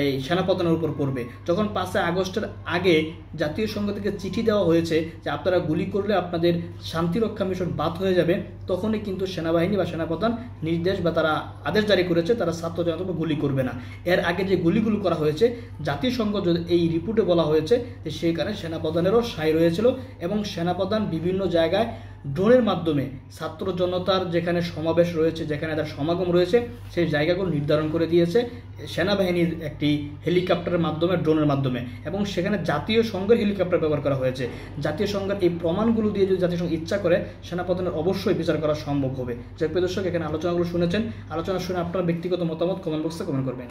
এই সেনাপ্রধানের উপর পড়বে। যখন 5 আগস্টের আগে জাতীয় সংঘ থেকে চিঠি দেওয়া হয়েছে যে আপনারা গুলি করলে আপনাদের শান্তিরক্ষা মিশন বাদ হয়ে যাবে, তখনই কিন্তু সেনাবাহিনী বা সেনাপ্রধান নির্দেশ বা তারা আদেশ জারি করেছে তারা ছাত্র জনতাকে গুলি করবে না। এর আগে যে গুলিগুলো করা হয়েছে, জাতিসংঘ এই রিপোর্টে বলা হয়েছে যে সেই কারণে সেনাপ্রধানেরও সায় রয়েছিল, এবং সেনাপ্রধান বিভিন্ন জায়গায় ড্রোনের মাধ্যমে ছাত্র জনতার যেখানে সমাবেশ রয়েছে, যেখানে তার সমাগম রয়েছে, সেই জায়গাগুলো নির্ধারণ করে দিয়েছে সেনাবাহিনীর একটি হেলিকপ্টারের মাধ্যমে, ড্রোনের মাধ্যমে, এবং সেখানে জাতীয় সংঘের হেলিকপ্টার ব্যবহার করা হয়েছে। জাতীয় সংঘের এই প্রমাণগুলো দিয়ে যদি জাতিসংঘ ইচ্ছা করে, সেনাপ্রধানের অবশ্যই বিচার করা সম্ভব হবে। যে প্রিয় দর্শক, এখানে আলোচনাগুলো শুনেছেন, আলোচনা শুনে আপনার ব্যক্তিগত মতামত কমেন্ট বক্সে কমেন্ট করবেন।